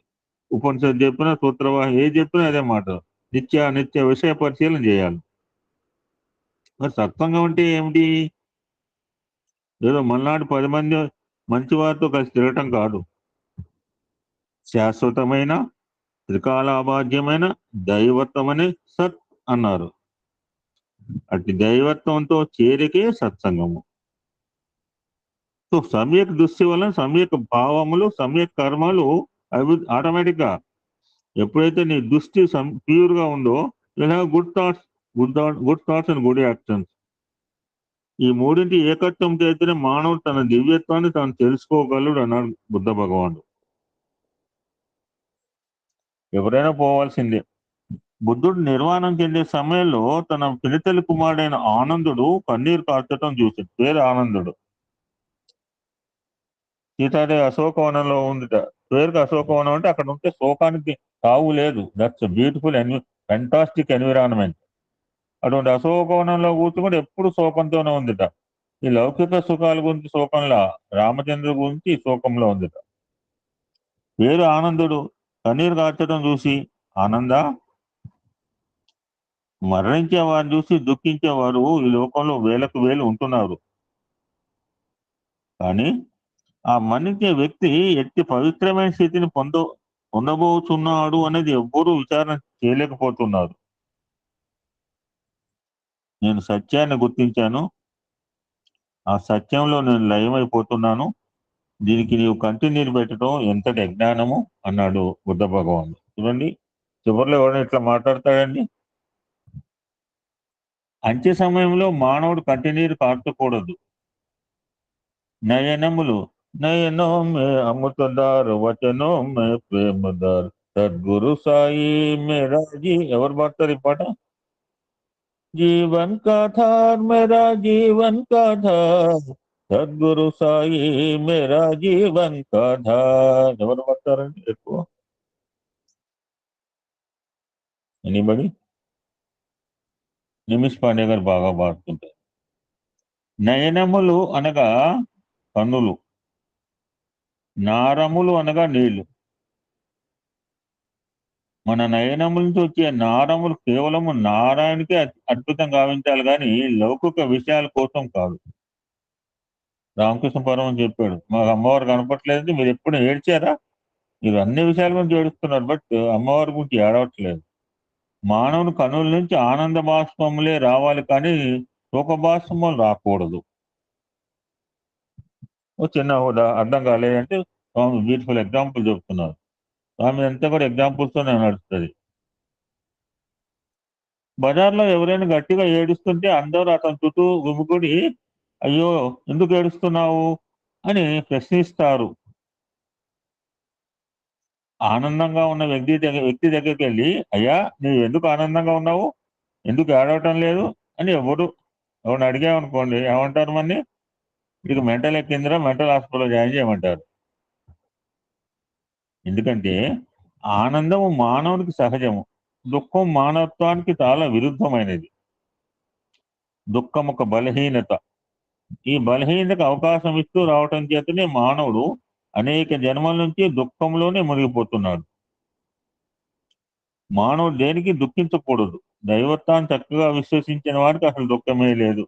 ఉపనిషత్తు చెప్పినా, సూత్రవాహి ఏ చెప్పినా అదే మాట. నిత్య విషయ పరిశీలన చేయాలి. మరి సత్సంగం అంటే ఏమిటి? ఏదో మల్నాడు 10 మంది మంచి వారితో కలిసి తిరగటం కాదు. శాశ్వతమైన, త్రికాలాబాధ్యమైన దైవత్వం అనే సత్ అన్నారు. అట్టి దైవత్వంతో చేరికే సత్సంగము. సో సమ్యక్ దృష్టి వలన సమ్యక్ భావములు, సమ్యక్ కర్మలు ఆటోమేటిక్ గా, ఎప్పుడైతే నీ దృష్టి ప్యూర్ గా ఉందో, good thoughts and good actions. ఈ మూడింటి ఏకత్వం చేస్తేనే మానవుడు తన దివ్యత్వాన్ని తాను తెలుసుకోగలడు అన్నాడు బుద్ధ భగవానుడు. ఎవరైనా పోవాల్సిందే. బుద్ధుడు నిర్వాణం చెందే సమయంలో తన పినితల్లి కుమారుడైన ఆనందుడు కన్నీరు కార్చటం చూసి, పేరు ఆనందుడు. సీతాదేవి అశోకవనంలో ఉందిట. పేరుకి అశోకవనం అంటే అక్కడ ఉంటే శోకానికి తావు లేదు. That's beautiful fantastic environment. అటువంటి అశోకవనంలో కూర్చుని ఎప్పుడు శోకంతోనే ఉందిట. ఈ లౌకిక సుఖాల గురించి శోకంలా, రామచంద్రుడి గురించి శోకంలో ఉందిట. పేరు ఆనందుడు కన్నీరు కార్చడం చూసి, ఆనంద, మరణించే వారిని చూసి దుఃఖించేవారు ఈ లోకంలో వేలకు వేలు ఉంటున్నారు. కానీ ఆ మరణించే వ్యక్తి ఎట్టి పవిత్రమైన స్థితిని పొందబోతున్నాడు అనేది ఎవ్వరూ విచారణ చేయలేకపోతున్నారు. నేను సత్యాన్ని గుర్తించాను, ఆ సత్యంలో నేను లయమైపోతున్నాను. దీనికి నీవు కంటిన్యూని పెట్టడం ఎంతటి అజ్ఞానము అన్నాడు బుద్ధ భగవానుడు. చూడండి, చివరిలో ఎవరైనా ఇట్లా మాట్లాడతాడండి. అంత్య సమయంలో మానవుడు కంటినీరు కార్చకూడదు. నయనములు నయనో మే అమృతదారు, వచనో మే ప్రేమదారు, సద్గురు సాయి మేరాజీ. ఎవరు పాడతారు ఈ పాట? జీవన్ కాథార్ మేరా జీవన్ కాథార్, సద్గురు సాయి మేరా జీవన్ కాథార్. ఎవరు పాడతారండి ఎక్కువ? ఎనీబడి? నిమిష్ పాండే గారు బాగా పాడుతుంటారు. నయనములు అనగా కన్నులు, నారములు అనగా నీళ్లు. మన నయనముల నుంచి వచ్చే నారములు కేవలము నారాయణకే అద్భుతం గావించాలి కానీ లౌకిక విషయాల కోసం కాదు. రామకృష్ణ పరమహంస చెప్పాడు, మాకు అమ్మవారు కనపట్లేదు, మీరు ఎప్పుడు ఏడ్చారా? మీరు అన్ని విషయాల గురించి ఏడుస్తున్నారు, బట్ అమ్మవారి గురించి ఏడవట్లేదు. మానవుని కనుల నుంచి ఆనంద బాష్పములే రావాలి కానీ శోక బాష్పములు రాకూడదు. ఓ చిన్న అర్థం కాలేదంటే స్వామి బ్యూటిఫుల్ ఎగ్జాంపుల్ చెప్తున్నారు. స్వామి అంతా కూడా ఎగ్జాంపుల్స్ తో నడుస్తుంది. బజార్లో ఎవరైనా గట్టిగా ఏడుస్తుంటే అందరూ అతని చుట్టూ గుమిగూడి అయ్యో ఎందుకు ఏడుస్తున్నావు అని ప్రశ్నిస్తారు. ఆనందంగా ఉన్న వ్యక్తి దగ్గరికి వెళ్ళి అయ్యా నువ్వు ఎందుకు ఆనందంగా ఉన్నావు, ఎందుకు ఏడవటం లేదు అని ఎవరిని అడిగామనుకోండి ఏమంటారు? మన్ని ఇది మెంటల్ ఎక్కిందిరా, మెంటల్ హాస్పిటల్లో జాయిన్ చేయమంటారు. ఎందుకంటే ఆనందము మానవునికి సహజము, దుఃఖం మానవత్వానికి చాలా విరుద్ధమైనది. దుఃఖం ఒక బలహీనత. ఈ బలహీనతకు అవకాశం ఇస్తూ రావటం చేతనే మానవుడు అనేక జన్మల నుంచి దుఃఖంలోనే మునిగిపోతున్నాడు. మానవుడు దేనికి దుఃఖించకూడదు. దైవత్వాన్ని చక్కగా విశ్వసించిన వారికి అసలు దుఃఖమే లేదు.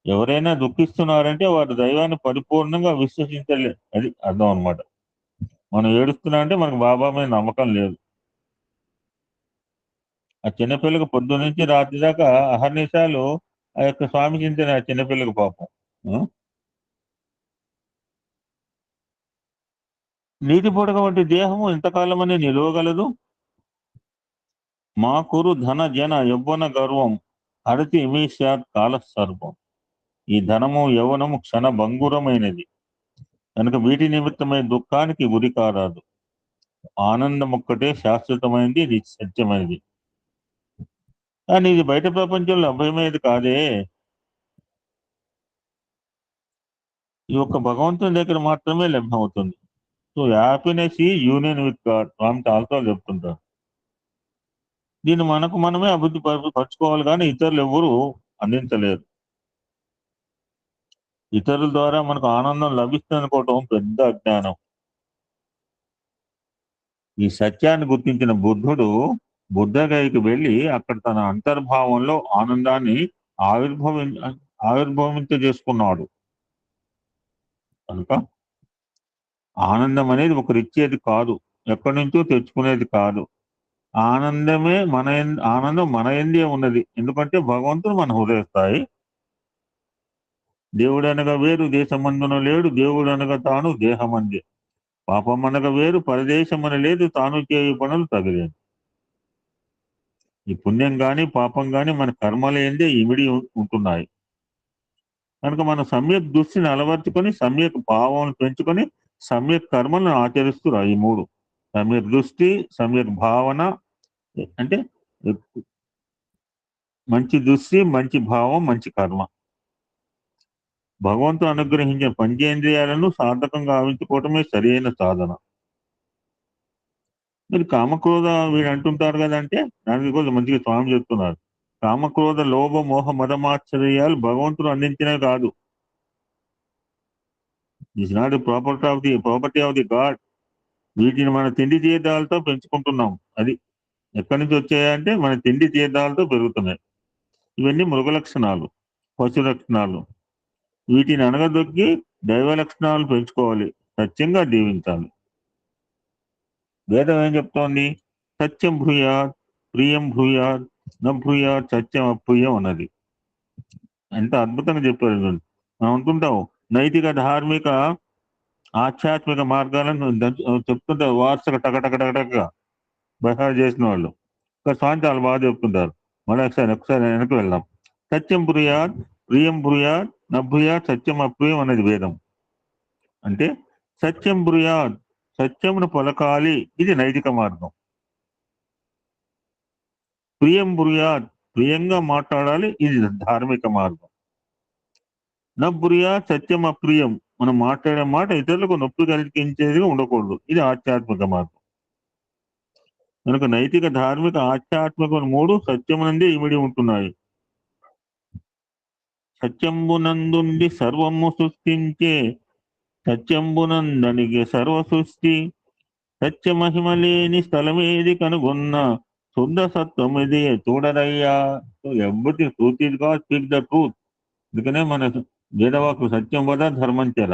ఎవరైనా దుఃఖిస్తున్నారంటే వారు దైవాన్ని పరిపూర్ణంగా విశ్వసించలేదు, అది అర్థం అనమాట. మనం ఏడుస్తున్నా అంటే మనకు బాబా మీద నమ్మకం లేదు. ఆ చిన్నపిల్లకి పొద్దు నుంచి రాత్రి దాకా అహర్నిశాలు ఆ యొక్క స్వామి చింతన ఆ చిన్నపిల్లకి పాపం. నీటి పొడగ వంటి దేహము ఎంతకాలమని నిలవగలదు? మా కురు ధన జన యవ్వన గర్వం హరతి ఇమీష్యాత్ కాల సర్వం. ఈ ధనము యవ్వనము క్షణ భంగురమైనది కనుక వీటి నిమిత్తమై దుఃఖానికి గురి కారాదు. ఆనందం ఒక్కటే శాశ్వతమైనది, ఇది సత్యమైనది. కానీ ఇది బయట ప్రపంచంలో అభయమేది కాదే. ఈ యొక్క భగవంతుని దగ్గర మాత్రమే లభ్యమవుతుంది. సో హ్యాపీనెస్ ఈ యూనియన్ విత్ గాడ్, స్వామి చాలాసార్లు చెప్తుంటారు. దీన్ని మనకు మనమే అభివృద్ధి పరచుకోవాలి కానీ ఇతరులు ఎవరు అందించలేరు. ఇతరుల ద్వారా మనకు ఆనందం లభిస్తుంది అనుకోవటం పెద్ద అజ్ఞానం. ఈ సత్యాన్ని గుర్తించిన బుద్ధుడు బుద్ధగయకి వెళ్ళి అక్కడ తన అంతర్భావంలో ఆనందాన్ని ఆవిర్భవించేసుకున్నాడు. కనుక ఆనందం అనేది ఒకరిచ్చేది కాదు, ఎక్కడి నుంచో తెచ్చుకునేది కాదు. ఆనందం మన ఎందే ఉన్నది. ఎందుకంటే భగవంతుడు మన హృదయ స్థాయి. దేవుడు అనగా వేరు దేశమందున లేడు, దేవుడు అనగా తాను దేహమందే. పాపం అనగా వేరు పరదేశమని లేదు, తాను చేయు పనులు తగలేదు. ఈ పుణ్యం గాని పాపం గాని మన కర్మల ఎందే ఇమిడి ఉంటున్నాయి. కనుక మనం సమ్యక్ దృష్టిని అలవర్చుకొని సమ్యక్ భావం పెంచుకొని సమ్యక్ కర్మలను ఆచరిస్తున్నారు. ఈ మూడు సమ్యక్ దృష్టి, సమ్యక్ భావన అంటే మంచి దృష్టి, మంచి భావం, మంచి కర్మ. భగవంతుడు అనుగ్రహించిన పంచేంద్రియాలను సార్థకంగా ఆవించుకోవటమే సరైన సాధన. మీరు కామక్రోధ వీడు అంటుంటారు కదంటే దానికి కూడా మంచిగా స్వామి చెప్తున్నారు. కామక్రోధ లోభ మోహ మదమాశ్చర్యాలు భగవంతుడు అందించినవి కాదు. It's not the property of the God. వీటిని మన తిండి తీర్థాలతో పెంచుకుంటున్నాం. అది ఎక్కడి నుంచి వచ్చాయంటే మన తిండి తీర్థాలతో పెరుగుతున్నాయి. ఇవన్నీ మృగ లక్షణాలు, పశు లక్షణాలు. వీటిని అనగదొక్కి దైవ లక్షణాలు పెంచుకోవాలి, సత్యంగా దీవించాలి. వేదం ఏం చెప్తోంది? సత్యం భూయాత్, ప్రియం భూయాత్, నభూయాత్ సత్యం అప్రియం అన్నది. ఎంత అద్భుతంగా చెప్పారు. మనం అంటుంటాం నైతిక ధార్మిక ఆధ్యాత్మిక మార్గాలను చెప్తుంటారు వార్సగా టకటకటకటగా బహార్ చేసిన వాళ్ళు. ఒక స్వామి చాలా బాగా చెప్తుంటారు. మళ్ళీ ఒకసారి వెనక్కి వెళ్దాం. సత్యం భూయాత్, ప్రియం భూయాత్, నభూయాత్ సత్యం అప్రియం అనేది వేదం. అంటే సత్యం భూయాత్, సత్యమును పలకాలి, ఇది నైతిక మార్గం. ప్రియం భూయాత్, ప్రియంగా మాట్లాడాలి, ఇది ధార్మిక మార్గం. నభూయాత్ సత్యం అప్రియం, మనం మాట్లాడే మాట ఇతరులకు నొప్పి కలిగించేదిగా ఉండకూడదు, ఇది ఆధ్యాత్మిక మార్గం. కనుక నైతిక ధార్మిక ఆధ్యాత్మిక మూడు సత్యమునందే ఇమిడి ఉంటున్నాయి. సత్యమునందుండి సర్వము సృష్టించే సత్యంబునందనిగే సర్వ సృష్టి, సత్య మహిమ లేని స్థలమేది కనుగొన్న, శుద్ధ సత్వమిది చూడరయ్యా. So everything truth is God, speak the truth. అందుకనే మన వేదవాకు సత్యం వద ధర్మం చెర.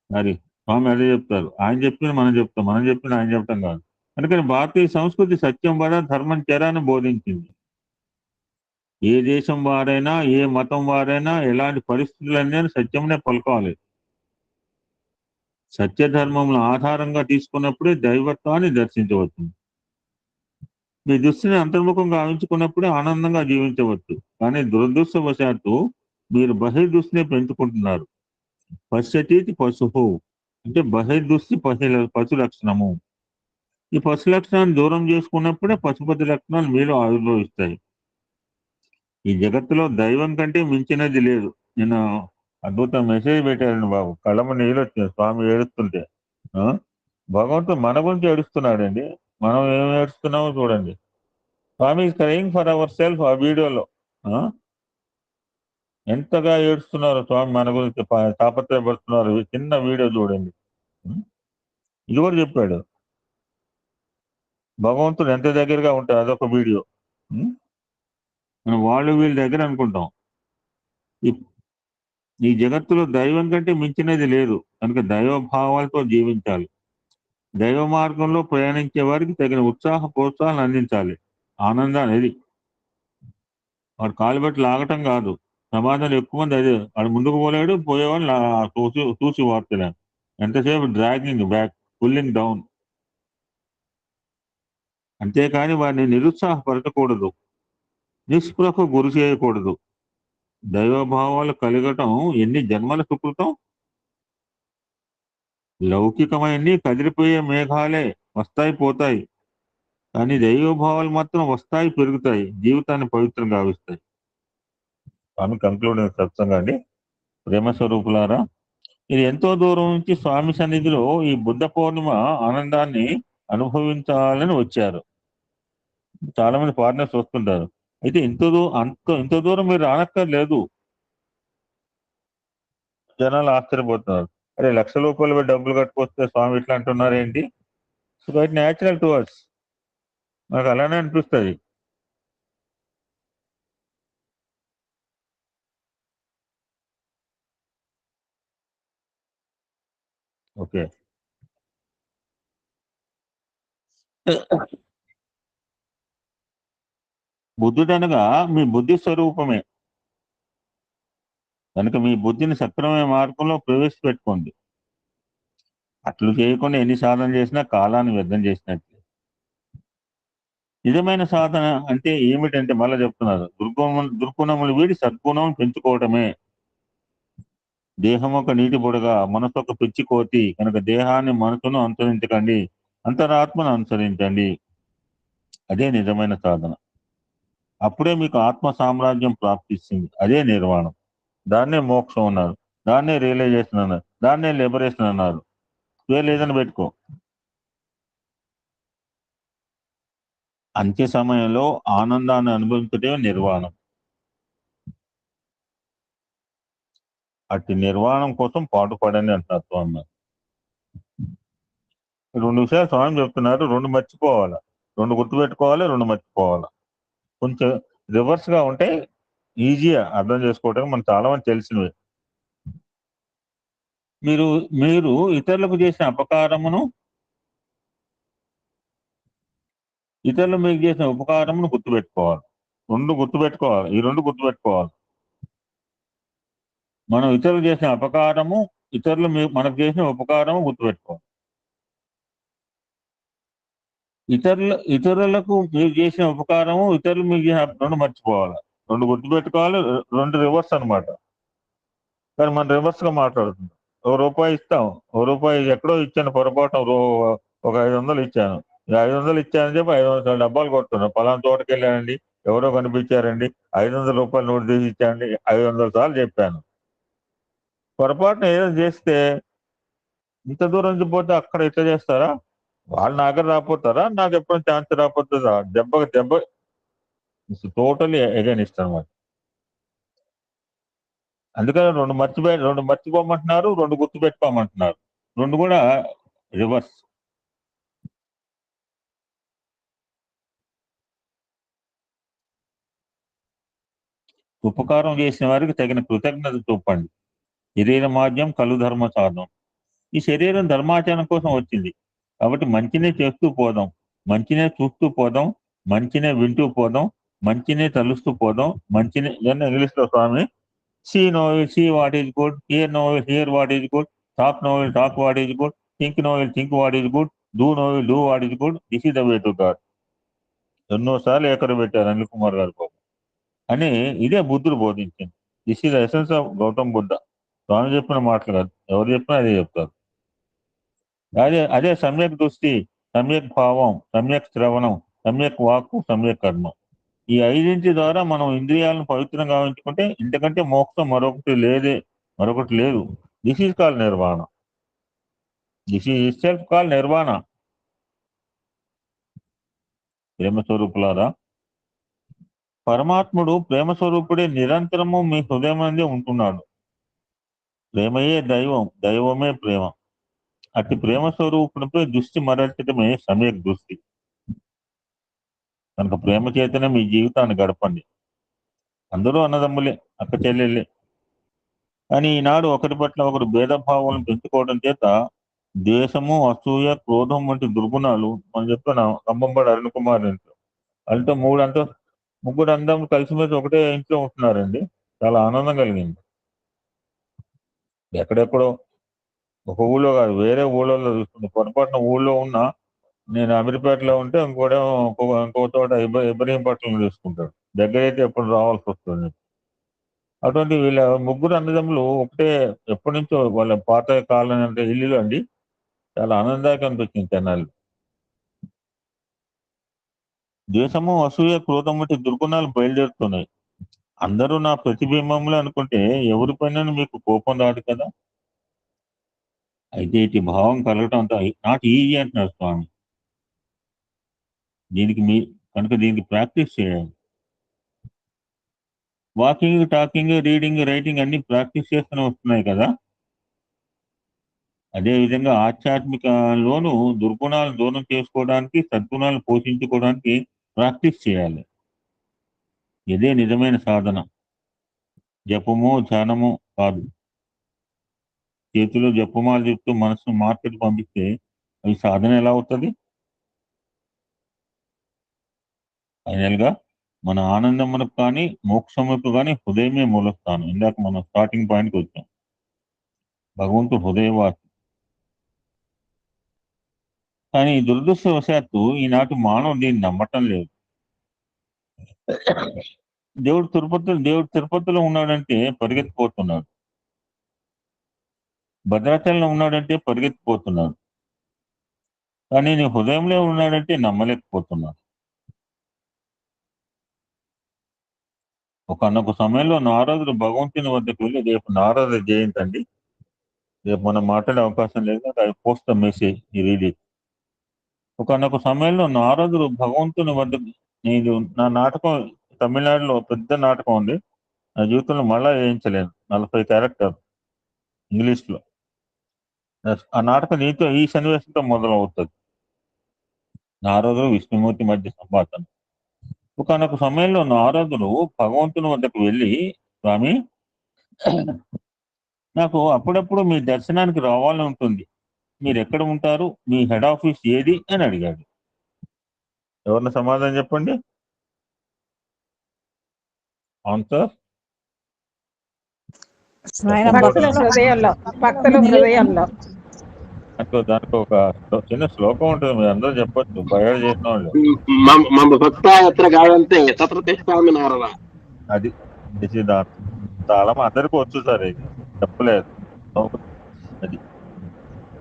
మరి స్వామి అదే చెప్తారు. ఆయన చెప్పిన మనం చెప్తాం, మనం చెప్పిన ఆయన చెప్తాం కాదు. అందుకని భారతీయ సంస్కృతి సత్యం వద ధర్మం చెర అని బోధించింది. ఏ దేశం వారైనా, ఏ మతం వారైనా, ఎలాంటి పరిస్థితులన్నీ సత్యంనే పలుకోవాలి. సత్యధర్మములను ఆధారంగా తీసుకున్నప్పుడే దైవత్వాన్ని దర్శించవచ్చు. మీ దృష్టిని అంతర్ముఖం గావించుకున్నప్పుడే ఆనందంగా జీవించవచ్చు. కానీ దురదృష్టవశాత్తు మీరు బహిర్దృష్టిని పెంచుకుంటున్నారు. పశ్యతీతి పశువు అంటే బహిర్దృష్టి పశు లక్షణము. ఈ పశు లక్షణాన్ని దూరం చేసుకున్నప్పుడే పశుపతి లక్షణాలు మీరు ఆవిర్భవిస్తాయి. ఈ జగత్తులో దైవం కంటే మించినది లేదు. నేను అద్భుత మెసేజ్ పెట్టారండి బాబు. కళ్ళము నీళ్ళు వచ్చింది స్వామి ఏడుస్తుంటే. భగవంతుడు మన గురించి ఏడుస్తున్నాడండి. మనం ఏం ఏడుస్తున్నామో చూడండి. స్వామి క్రయింగ్ ఫర్ అవర్ సెల్ఫ్. ఆ వీడియోలో ఎంతగా ఏడుస్తున్నారు స్వామి మన గురించి తాపత్రయపడుతున్నారు. చిన్న వీడియో చూడండి. ఇది కూడా చెప్పాడు. భగవంతుడు ఎంత దగ్గరగా ఉంటాడు అదొక వీడియో. మనం వాళ్ళు వీళ్ళ దగ్గర అనుకుంటాం. ఈ జగత్తులో దైవం కంటే మించినది లేదు. కనుక దైవభావాలతో జీవించాలి. దైవ మార్గంలో ప్రయాణించే వారికి తగిన ఉత్సాహ ప్రోత్సాహాలు అందించాలి. ఆనందాన్ని అది వాడు కాలు బట్టి లాగటం కాదు. సమాజంలో ఎక్కువ మంది అదే. వాడు ముందుకు పోలేడు, పోయేవాళ్ళు చూసి వార్తలేను. ఎంతసేపు డ్రాగింగ్ బ్యాక్, పుల్లింగ్ డౌన్. అంతేకాని వారిని నిరుత్సాహపరచకూడదు, నిస్పృహకు గురి చేయకూడదు. దైవభావాలు కలగటం ఎన్ని జన్మల సుకృతం. లౌకికమైనవి కదిలిపోయే మేఘాలే, వస్తాయి పోతాయి. కానీ దైవభావాలు మాత్రం వస్తాయి, పెరుగుతాయి, జీవితాన్ని పవిత్రంగా గావిస్తాయి. స్వామి కంక్లూడింగ్ సత్సంగా అండి. ప్రేమ స్వరూపులారా, ఇది ఎంతో దూరం నుంచి స్వామి సన్నిధిలో ఈ బుద్ధ పౌర్ణిమ ఆనందాన్ని అనుభవించాలని వచ్చారు. చాలా మంది ఫారినర్స్ వస్తుంటారు. అయితే ఇంత దూరం మీరు రానక్కర్లేదు. జనాలు ఆశ్చర్యపోతున్నారు. అరే, ₹1,00,000 డబ్బులు కట్టుకొస్తే స్వామి ఇట్లా అంటున్నారు ఏంటి? So it natural to us. నాకు అలానే అనిపిస్తుంది. ఓకే, బుద్ధుడు అనగా మీ బుద్ధి స్వరూపమే. కనుక మీ బుద్ధిని సక్రమమైన మార్గంలో ప్రవేశపెట్టుకోండి. అట్లు చేయకుండా ఎన్ని సాధన చేసినా కాలాన్ని వ్యర్థం చేసినట్లే. నిజమైన సాధన అంటే ఏమిటంటే మళ్ళీ చెప్తున్నారు, దుర్గుణములు వీడి సద్గుణములు పెంచుకోవటమే. దేహం ఒక నీటి బుడగ, మనసు ఒక పిచ్చి కోతి. కనుక దేహాన్ని మనసును అనుసరించకండి, అంతరాత్మను అనుసరించండి. అదే నిజమైన సాధన. అప్పుడే మీకు ఆత్మ సామ్రాజ్యం ప్రాప్తిస్తుంది. అదే నిర్వాణం. దాన్నే మోక్షం అన్నారు, దాన్నే రియలైజేషన్ అన్నారు, దాన్నే లిబరేషన్ అన్నారు. లేదని పెట్టుకో. అంత్య సమయంలో ఆనందాన్ని అనుభవించటమే నిర్వాణం. అట్టి నిర్వాణం కోసం పాటుపడని అంటారు స్వామి. 2 విషయాలు స్వామి చెప్తున్నారు. 2 మర్చిపోవాలా, 2 గుర్తుపెట్టుకోవాలి, 2 మర్చిపోవాలా. కొంచెం రివర్స్ గా ఉంటే ఈజీగా అర్థం చేసుకోవడం మనకు చాలా మంది తెలిసినవి. మీరు ఇతరులకు చేసిన అపకారమును, ఇతరులు మీకు చేసిన ఉపకారమును గుర్తుపెట్టుకోవాలి. 2 గుర్తుపెట్టుకోవాలి. ఈ 2 గుర్తుపెట్టుకోవాలి. మనం ఇతరులు చేసిన అపకారము, ఇతరులు మనకు చేసిన ఉపకారము గుర్తుపెట్టుకోవాలి. ఇతరులకు మీరు చేసిన ఉపకారము, ఇతరులు మీకు చేసిన 2 మర్చిపోవాలి. 2 గుర్తుపెట్టుకోవాలి, 2 రివర్స్ అనమాట. కానీ మనం రివర్స్ గా మాట్లాడుతున్నాం. ₹1 ఇస్తాం, ₹1 ఎక్కడో ఇచ్చాను పొరపాటు, ఒక 500 ఇచ్చాను. 500 ఇచ్చానని చెప్పి 500 డబ్బాలు కొడుతున్నాను. పలానా తోటకి వెళ్ళానండి, ఎవరో కనిపించారండి, ₹500 నోటు తీసి ఇచ్చానండి, 500 సార్లు చెప్పాను. పొరపాటున ఏదో చేస్తే ఇంత దూరం నుంచి పోతే అక్కడ ఇట్లా చేస్తారా? వాళ్ళు నా దగ్గర రాకపోతారా? నాకు ఎప్పుడు ఛాన్స్ రాకపోతుందా? దెబ్బ టోటలీ అగైనిస్ట్ అనమాట. అందుకని రెండు మర్చిపోమంటున్నారు, రెండు గుర్తుపెట్టుకోమంటున్నారు. రెండు కూడా రివర్స్. ఉపకారం చేసిన వారికి తగిన కృతజ్ఞత చూపండి. శరీర మాధ్యం కలు ధర్మ సాధం. ఈ శరీరం ధర్మాచరణ కోసం వచ్చింది కాబట్టి మంచినే చేస్తూ పోదాం, మంచినే చూస్తూ పోదాం, మంచినే వింటూ పోదాం, మంచినే తలుస్తూ పోదాం, మంచినే ఇంగ్లీష్ లో Swami see no evil see what is good, hear no evil hear what is good, talk no evil talk what is good, think no evil think what is good, do no evil do what is good, this is the way to God. ఎన్నోసార్లు ఎక్కడ పెట్టారు అనిల్ కుమార్ గారు పాపం అని. ఇదే బుద్ధుడు బోధించింది. This is the essence of Gautam Buddha. Swami చెప్పిన మాటలు కాదు, ఎవరు చెప్పినా అదే చెప్తారు. అదే సమ్యక్ దృష్టి, సమ్యక్ భావం, సమ్యక్ శ్రవణం, సమ్యక్ వాక్కు, సమ్యక్ కర్మ. ఈ ఐదింటి ద్వారా మనం ఇంద్రియాలను పవిత్రంగా ఉంచుకుంటే ఇంతకంటే మోక్షం మరొకటి లేదు. This is call nirvana. This is itself call nirvana. ప్రేమ స్వరూపులారా, పరమాత్ముడు ప్రేమ స్వరూపుడే నిరంతరము మీ హృదయం నుండి ఉంటున్నాడు. ప్రేమయే దైవం, దైవమే ప్రేమ. అట్టి ప్రేమ స్వరూపునిపై దృష్టి మరల్చడమే సమ్యక్ దృష్టి. కనుక ప్రేమ చేతనే మీ జీవితాన్ని గడపండి. అందరూ అన్నదమ్ములే, అక్క చెల్లెళ్ళే. కానీ ఈనాడు ఒకరి పట్ల ఒకరు భేదభావాలను పెంచుకోవడం చేత ద్వేషము, అసూయ, క్రోధం వంటి దుర్గుణాలు మనం చెప్తున్నాం. కంబంబడి అరుణ్ కుమార్ ఇంట్లో వాళ్ళతో ముగ్గురు అందరం కలిసిమెలిసి ఒకటే ఇంట్లో ఉంటున్నారండి. చాలా ఆనందం కలిగింది. ఎక్కడెక్కడో ఒక ఊళ్ళో కాదు, వేరే ఊళ్ళో చూస్తుంది. పొరపాటున ఊళ్ళో ఉన్నా నేను అమీర్పేటలో ఉంటే ఇంకో చోట ఇబ్రహీంపట్నం చూసుకుంటాడు. దగ్గరైతే ఎప్పుడు రావాల్సి వస్తుంది. అటువంటి వీళ్ళ ముగ్గురు అన్నదమ్ములు ఒకటే ఎప్పటి నుంచో వాళ్ళ పాత కాలం అంటే ఇల్లులు అండి. చాలా ఆనందదాయకం అనిపించింది తెనాలి. ద్వేషము, అసూయ, క్రోధం వంటి దుర్గుణాలు బయలుదేరుతున్నాయి. అందరూ నా ప్రతిబింబంలో అనుకుంటే ఎవరిపైన మీకు కోపం రాదు కదా. అయితే ఇటు భావం కలగటం అంతా నాట్ ఈజీ అంటున్నారు స్వామి. దీనికి ప్రాక్టీస్ చేయాలి. వాకింగ్, టాకింగ్, రీడింగ్, రైటింగ్ అన్ని ప్రాక్టీస్ చేస్తూనే వస్తున్నాయి కదా. అదేవిధంగా ఆధ్యాత్మికలోను దుర్గుణాలు దూరం చేసుకోవడానికి, సద్గుణాలు పోషించుకోవడానికి ప్రాక్టీస్ చేయాలి. ఇదే నిజమైన సాధన. జపము, ధ్యానము కాదు. చేతిలో జపమాలు చెప్తూ మనసును మార్కెట్ పంపిస్తే అవి సాధన ఎలా అవుతుంది? ఫైనల్ గా మన ఆనందమునకు కానీ మోక్షములకు కానీ హృదయమే మూలస్థానం. ఇందాక మనం స్టార్టింగ్ పాయింట్కి వచ్చాం. భగవంతుడు హృదయవాసి. కానీ దురదృష్టవశాత్తు ఈనాటి మానవుడు దీన్ని నమ్మటం లేదు. దేవుడు తిరుపతిలో ఉన్నాడంటే పరిగెత్తిపోతున్నాడు. భద్రాచలంలో ఉన్నాడంటే పరిగెత్తిపోతున్నాడు. కానీ నీ హృదయంలో ఉన్నాడంటే నమ్మలేకపోతున్నాడు. ఒకనొక సమయంలో నారదుడు భగవంతుని వద్దకు వెళ్ళి, రేపు నారద జయంతి అండి, రేపు మనం మాట్లాడే అవకాశం లేదు, ఐ పోస్ట్ ద మెసేజ్, ఈ రీడ్ ఇట్. ఒకనొక సమయంలో నారదుడు భగవంతుని వద్దకు, నేను నా నాటకం తమిళనాడులో పెద్ద నాటకం ఉంది, నా జీవితంలో మళ్ళా వేయించలేను, 40 క్యారెక్టర్ ఇంగ్లీష్ లో. ఆ నాటకం నీతో ఈ సన్నివేశంతో మొదలవుతుంది. నారదుడు విష్ణుమూర్తి మధ్య సంభాషణ. ఒకనొక సమయంలో నారదుడు భగవంతుని వద్దకు వెళ్ళి, స్వామి, నాకు అప్పుడప్పుడు మీ దర్శనానికి రావాలని ఉంటుంది, మీరు ఎక్కడ ఉంటారు, మీ హెడ్ ఆఫీస్ ఏది అని అడిగాడు. ఎవరిని సమాధానం చెప్పండి. ఆన్సర్ దానికి ఒక చిన్న శ్లోకం ఉంటుంది, మీరు అందరూ చెప్పొచ్చు, బయట చేసిన వాళ్ళు. అది చాలా అందరికి వచ్చు సార్, ఇది చెప్పలేదు. అది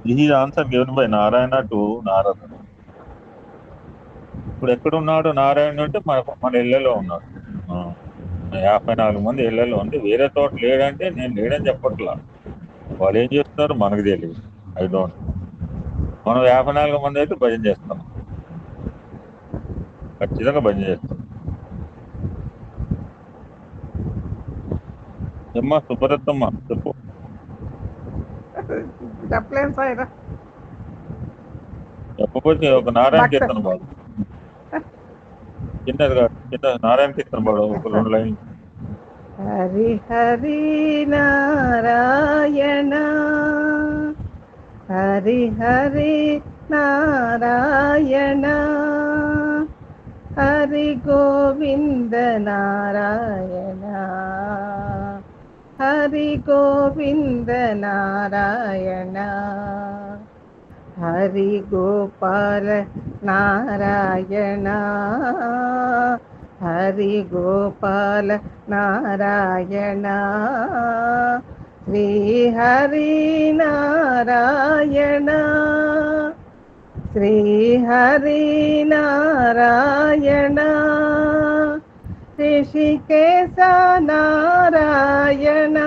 this is answer given by Narayana to Narada. ఇప్పుడు ఎక్కడున్నాడు నారాయణ అంటే మన ఇళ్లలో ఉన్నాడు. 54 మంది ఇళ్లలో ఉంది. వేరే చోట లేడంటే నేను లేడని చెప్పట్లా. వాళ్ళు ఏం చేస్తున్నారు మనకు తెలియదు. I don't. మనం 54 మంది అయితే భజన చేస్తాం, ఖచ్చితంగా భజన చేస్తాం. ఏమ్మా సుబ్బరత్నమ్మ చెప్పు. చెప్పలేను సాయిరా. చెప్పకపోతే ఒక నారాయణ భక్త కీర్తన పాడు. చిన్నది కాదు, చిన్న నారాయణ కీర్తన పాడు ఒక 2 లైన్లు. హరి హరి నారాయణ, హరి హరి నారాయణ, హరి గోవింద నారాయణ, హరి గోవింద నారాయణ, హరి గోపాల నారాయణ, హరి గోపాల నారాయణ, శ్రీ హరి నారాయణ, శ్రీ హరి నారాయణ, ఋషికేశ నారాయణ,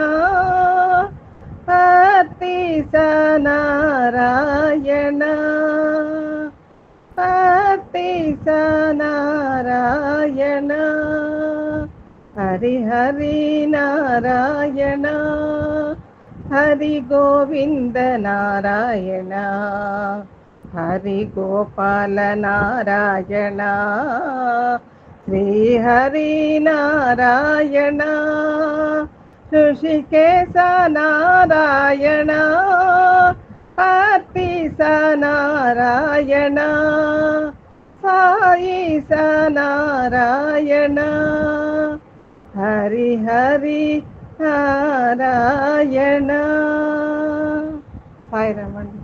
అతీశ నారాయణ, అతీశ నారాయణ, హరి హరి నారాయణ, హరి గోవింద నారాయణ, హరి గోపాల నారాయణ, శ్రీ హరి నారాయణ, ఋషికేశ నారాయణ, అతీశ నారాయణ, సాయిశ నారాయణ, హరి హరి నారాయణ. సాయిరామ్ అండి.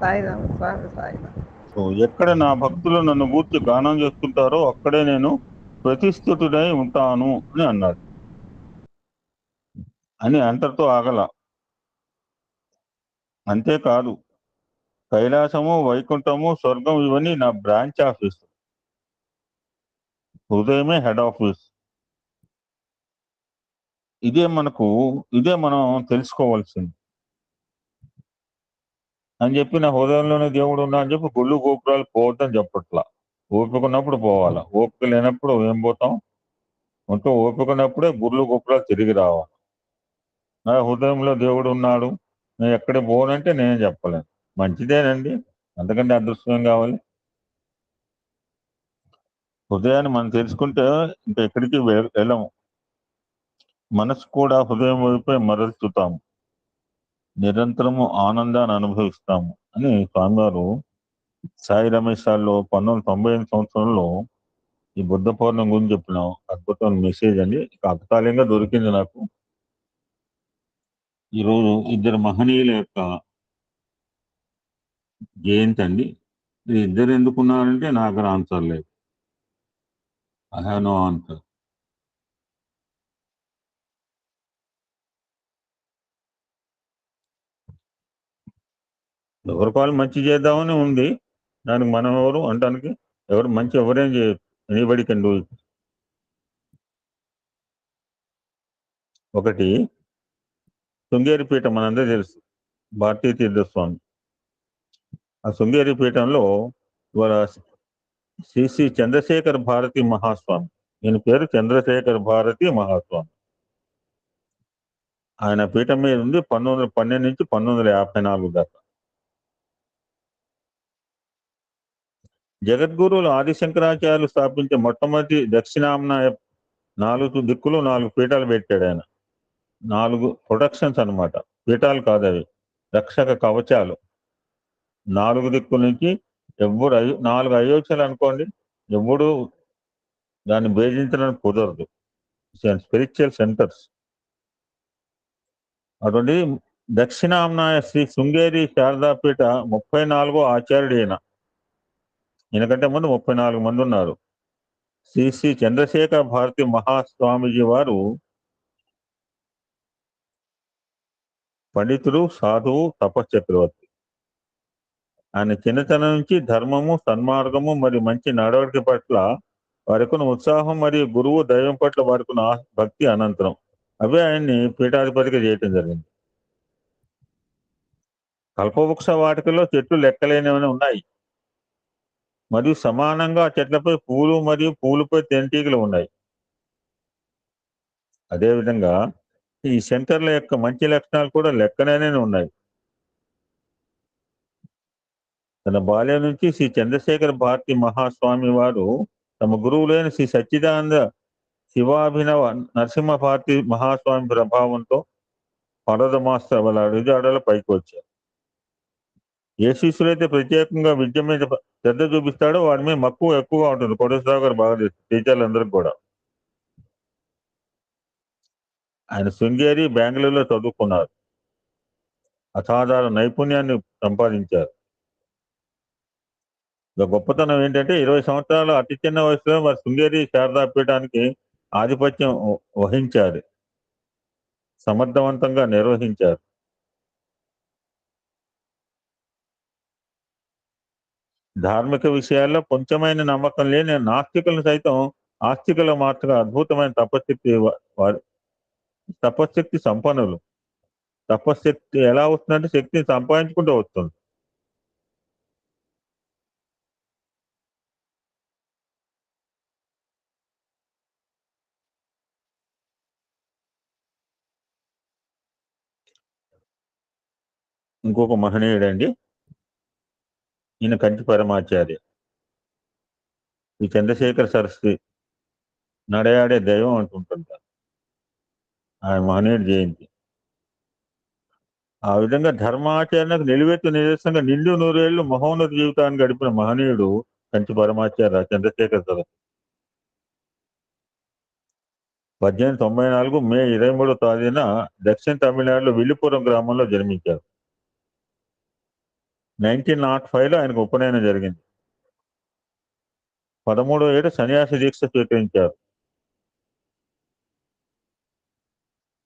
సాయిరామ్ స్వామి సాయిరామ్. సో ఎక్కడ నా భక్తులు నన్ను గూర్చి గానం చేసుకుంటారో అక్కడే నేను ప్రతిష్ఠితుడై ఉంటాను అని అన్నాడు. అని అంతటితో ఆగల. అంతేకాదు, కైలాసము, వైకుంఠము, స్వర్గం ఇవన్నీ నా బ్రాంచ్ ఆఫీస్. హృదయమే హెడ్ ఆఫీస్. ఇదే మనం తెలుసుకోవాల్సింది అని చెప్పి, నా హృదయంలోనే దేవుడు ఉన్నా అని చెప్పి గుళ్ళు గోపురాలు పోవద్దని చెప్పట్లా. ఓపిక ఉన్నప్పుడు పోవాలా, ఓపిక లేనప్పుడు ఏం పోతాం. ఉంటూ ఓపిక ఉన్నప్పుడే గుళ్ళు గోపురాలు తిరిగి రావాలి. నా హృదయంలో దేవుడు ఉన్నాడు, నేను ఎక్కడికి పోనంటే నేను చెప్పలేను. మంచిదేనండి, అంతకంటే అదృష్టం ఏం కావాలి. హృదయాన్ని మనం తెలుసుకుంటే ఇంకా ఎక్కడికి వెళ్ళము. మనసు కూడా హృదయం వైపే మరల్చుతాము, నిరంతరము ఆనందాన్ని అనుభవిస్తాము అని స్వామివారు సాయి రమేశాల్లో 1998 సంవత్సరంలో ఈ బుద్ధ పౌర్ణమి గురించి చెప్పిన అద్భుతమైన మెసేజ్ అండి. కాకతాళీయంగా దొరికింది నాకు. ఈరోజు ఇద్దరు మహనీయుల యొక్క జయంతి అండి. ఇద్దరు ఎందుకున్నారంటే నా దగ్గర ఆన్సర్ లేదు. I have no answer. ఎవరికి వాళ్ళు మంచి చేద్దామని ఉంది. దానికి మనం ఎవరు అంటానికి? ఎవరు మంచి ఎవరేం చేయరు. Anybody can do it. ఒకటి శృంగేరి పీఠం మనందరూ తెలుసు, భారతీయ తీర్థస్వామి. ఆ శృంగేరి పీఠంలో ఇవాళ శ్రీ చంద్రశేఖర్ భారతి మహాస్వామి, ఈయన పేరు చంద్రశేఖర్ భారతి మహాస్వామి. ఆయన పీఠం మీద ఉంది 1912 నుంచి 1954 దాకా. జగద్గురువులు ఆదిశంకరాచార్యులు స్థాపించే మొట్టమొదటి దక్షిణామ్నాయ 4 దిక్కులు 4 పీఠాలు పెట్టాడు ఆయన. 4 ప్రొటెక్షన్స్ అన్నమాట, పీఠాలు కాదు అవి, రక్షక కవచాలు. 4 దిక్కుల నుంచి ఎవరు 4 అయోధ్యలు అనుకోండి, ఎవడు దాన్ని భేదించడానికి కుదరదు. Spiritual centres. అటువంటి దక్షిణామ్నాయ శ్రీ శృంగేరి శారదాపీఠ 34వ ఆచార్యుడు ఈయన. ఈయనకంటే ముందు 34 మంది ఉన్నారు. శ్రీ చంద్రశేఖర భారతి మహాస్వామిజీ వారు పండితుడు, సాధువు, తపశ్చక్రవర్తి. ఆయన చిన్నతనం నుంచి ధర్మము, సన్మార్గము మరియు మంచి నడవడిక పట్ల వారికున్న ఉత్సాహం మరియు గురువు దైవం పట్ల వారికున్న భక్తి అనంతరం అవే ఆయన్ని పీఠాధిపతిగా చేయటం జరిగింది. కల్పవృక్ష వాటికలో చెట్లు లెక్కలేనివని ఉన్నాయి, మరియు సమానంగా చెట్లపై పూలు మరియు పూలపై తేనెటీగలు ఉన్నాయి. అదేవిధంగా ఈ శంకర్ల యొక్క మంచి లక్షణాలు కూడా లెక్కనే ఉన్నాయి. తన బాల్యం నుంచి శ్రీ చంద్రశేఖర భారతి మహాస్వామి వారు తమ గురువులైన శ్రీ సచ్చిదానంద శివాభినవ నరసింహ భారతి మహాస్వామి ప్రభావంతో పరద మాస్టర్ వాళ్ళ అడుగుజాడల పైకి వచ్చారు. ఏ శిష్యులైతే ప్రత్యేకంగా విద్య మీద శ్రద్ధ చూపిస్తాడో వాడి మీద మక్కువ ఎక్కువగా ఉంటుంది. కోటేశ్వరరావు గారు బాగా తెలుసు టీచర్లందరికీ కూడా. ఆయన శృంగేరి, బెంగళూరులో చదువుకున్నారు. అసాధారణ నైపుణ్యాన్ని సంపాదించారు. గొప్పతనం ఏంటంటే 20 సంవత్సరాలు అతి చిన్న వయసులో వారి శృంగేరి శారదాపీఠానికి ఆధిపత్యం వహించారు, సమర్థవంతంగా నిర్వహించారు. ధార్మిక విషయాల్లో కొంచెమైన నమ్మకం లేని నాస్తికులను సైతం ఆస్తికుల మార్చగా అద్భుతమైన తపశక్తి సంపన్నులు. తపశక్తి ఎలా వస్తుందంటే శక్తిని సంపాదించుకుంటూ వస్తుంది. ఇంకొక మహనీయుడండి, ఈయన కంచి పరమాచార్య. ఈ చంద్రశేఖర సరస్వతి నడయాడే దైవం అంటుంటారు. ఆయన మహనీయుడు జయంతి. ఆ విధంగా ధర్మాచరణకు నిలువెత్తు నిదర్శనంగా నిండు 100 ఏళ్లు మహోన్నత జీవితాన్ని గడిపిన మహనీయుడు కంచి పరమాచార్య చంద్రశేఖర సరస్వతి. 1894 మే 23వ తేదీన దక్షిణ తమిళనాడులో విల్లుపురం గ్రామంలో జన్మించారు. 1905లో ఆయనకు ఉపనయనం జరిగింది. 13వ ఏట సన్యాసి దీక్ష స్వీకరించారు.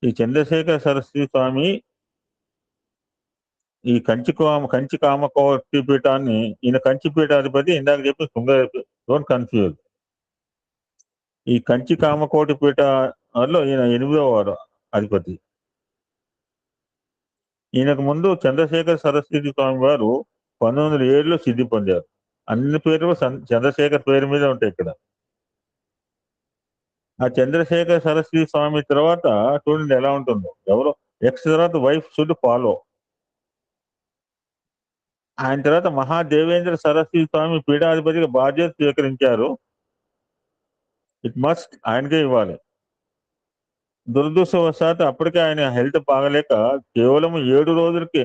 ఈ చంద్రశేఖర సరస్వతి స్వామి ఈ కంచి కామకోటి పీఠాన్ని, ఈయన కంచి పీఠాధిపతి, ఇందాక చెప్పి శృంగేరి, డోంట్ కన్ఫ్యూజ్. ఈ కంచి కామకోటి పీఠలో ఈయన 8వ వారు అధిపతి. ఈయనకు ముందు చంద్రశేఖర సరస్వతి స్వామి వారు 1907లో సిద్ధి పొందారు. అన్ని పేర్లు చంద్రశేఖర్ పేరు మీద ఉంటాయి ఇక్కడ. ఆ చంద్రశేఖర సరస్వతి స్వామి తర్వాత చూడండి ఎలా ఉంటుందో. ఎవరో ఎక్స్ తర్వాత వైఫ్ షుడ్ ఫాలో. ఆయన తర్వాత మహాదేవేంద్ర సరస్వతి స్వామి పీఠాధిపతిగా బాధ్యత స్వీకరించారు. ఇట్ మస్ట్ ఆయనకే ఇవ్వాలి. దురదృష్టవశాత్తు అప్పటికే ఆయన హెల్త్ బాగలేక కేవలం 7 రోజులకి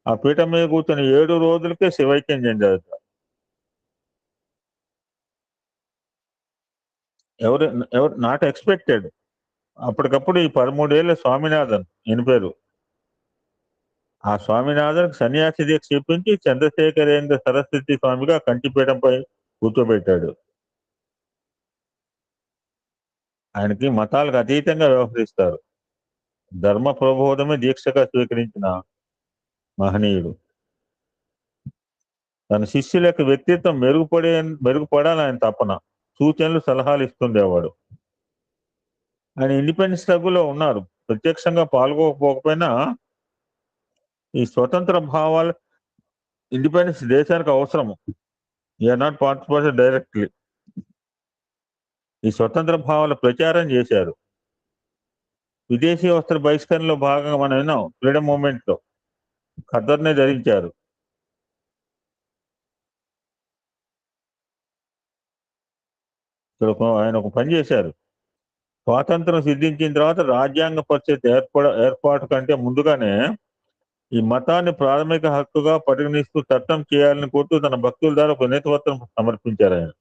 ఆ పీఠం మీద కూర్చొని 7 రోజులకే శివైక్యం చెందారు. ఎవరు నాట్ ఎక్స్పెక్టెడ్. అప్పటికప్పుడు ఈ 13 ఏళ్ళ స్వామినాథన్ ఈయన పేరు. ఆ స్వామినాథన్ సన్యాసి దీక్ష చెప్పించి చంద్రశేఖరేంద్ర సరస్వతి స్వామిగా కంచిపీఠంపై కూర్చోబెట్టాడు. ఆయనకి మతాలకు అతీతంగా వ్యవహరిస్తారు. ధర్మ ప్రబోధమే దీక్షగా స్వీకరించిన మహనీయుడు. తన శిష్యుల యొక్క వ్యక్తిత్వం మెరుగుపడాలని ఆయన తపన. సూచనలు, సలహాలు ఇస్తుండేవాడు. ఆయన ఇండిపెండెన్స్ స్ట్రగుల్లో ఉన్నారు. ప్రత్యక్షంగా పాల్గొకపోకపోయినా ఈ స్వతంత్ర భావాలు, ఇండిపెండెన్స్ దేశానికి అవసరము. You are not participated directly. ఈ స్వతంత్ర భావాల ప్రచారం చేశారు. విదేశీ వస్త్ర బహిష్కరణలో భాగంగా మనం విన్నాం. ఫ్రీడమ్ మూవ్మెంట్ లో ఖద్దర్నే ధరించారు. ఇక్కడ ఆయన ఒక పని చేశారు. స్వాతంత్రం సిద్ధించిన తర్వాత రాజ్యాంగ పరిషత్ ఏర్పాటు కంటే ముందుగానే ఈ మతాన్ని ప్రాథమిక హక్కుగా పరిగణిస్తూ చట్టం చేయాలని కోరుతూ తన భక్తుల ద్వారా ఒక వినతిపత్రం సమర్పించారు ఆయన.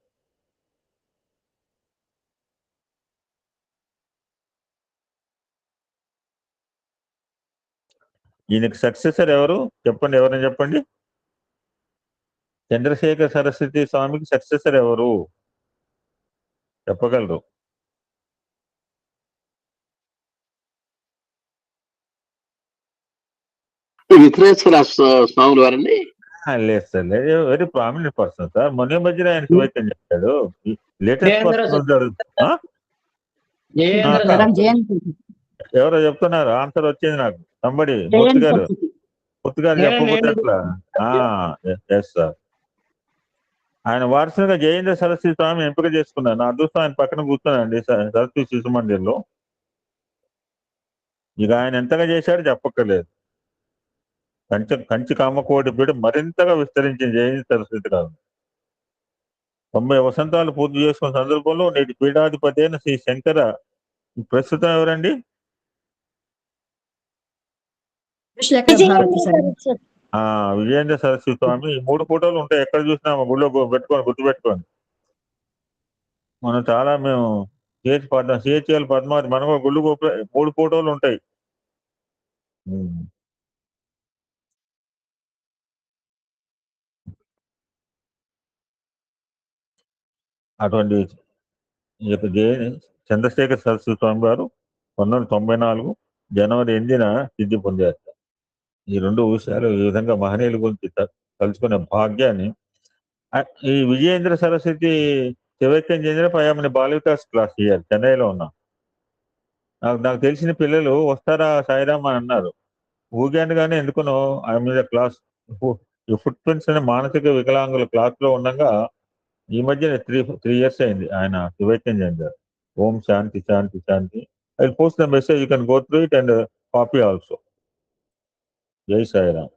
ఈయనకి సక్సెసర్ ఎవరు చెప్పండి, ఎవరైనా చెప్పండి. చంద్రశేఖర సరస్వతి స్వామికి సక్సెసర్ ఎవరు చెప్పగలరు? విఘ్నేశ్వర స్వాములు వారండి. లేదు sir, very prominent person sir. మొన్న మధ్యన ఆయన శివైక్యం చెప్పాడు. లేటెస్ట్ పర్సన్ ఉంటాడు. ఎవరో చెప్తున్నారు, ఆన్సర్ వచ్చింది నాకు. సంబడి మూర్తి గారు చెప్పకపోతే ఎట్లా? Yes sir. ఆయన వారసునిగా జయేంద్ర సరస్వతి స్వామి ఎంపిక చేసుకున్నారు. నా అదృష్టం ఆయన పక్కన కూర్చున్నానండి సరస్వతి శిశు మందిర్లో. ఇక ఆయన ఎంతగా చేశాడో చెప్పక్కర్లేదు. కంచి కామకోటి పీఠం మరింతగా విస్తరించింది జయంతి సరస్వతి గారు. 90 వసంతాలు పూర్తి చేసుకున్న సందర్భంలో నేటి పీఠాధిపతి అయిన శ్రీ శంకర ప్రస్తుతం ఎవరండి? విజయేంద్ర సరస్వతి స్వామి. ఈ 3 ఫోటోలు ఉంటాయి, ఎక్కడ చూసినా గుళ్ళో పెట్టుకొని గుర్తుపెట్టుకోండి. మనం చాలా మేము సిహెచ్ఎల్ పద్మావతి మనం కూడా గుళ్ళు 3 ఫోటోలు ఉంటాయి. అటువంటి చంద్రశేఖర్ సరస్వతి స్వామి గారు 1994 జనవరి 8న సిద్ధి పొందారు. ఈ 2 విషయాలు ఈ విధంగా మహనీయుల గురించి తలుచుకునే భాగ్యాన్ని ఈ విజయేంద్ర సరస్వతి శివైక్యం చెందిన పయామని బాలవికాస్ క్లాస్ ఇయ్యారు, చెన్నైలో ఉన్నాం. నాకు తెలిసిన పిల్లలు వస్తారా సాయిరామ్ అని అన్నారు. ఊగాను కానీ ఎందుకునో ఆయన మీద క్లాస్ ఈ ఫుట్ ప్రింట్స్ అనే మానసిక వికలాంగుల క్లాస్ లో ఉండగా ఈ మధ్య 3 years అయింది ఆయన శివైక్యం చెందారు. ఓం శాంతి shanti shanti. I will post the message, you can go through it and copy also. Jai Sairam.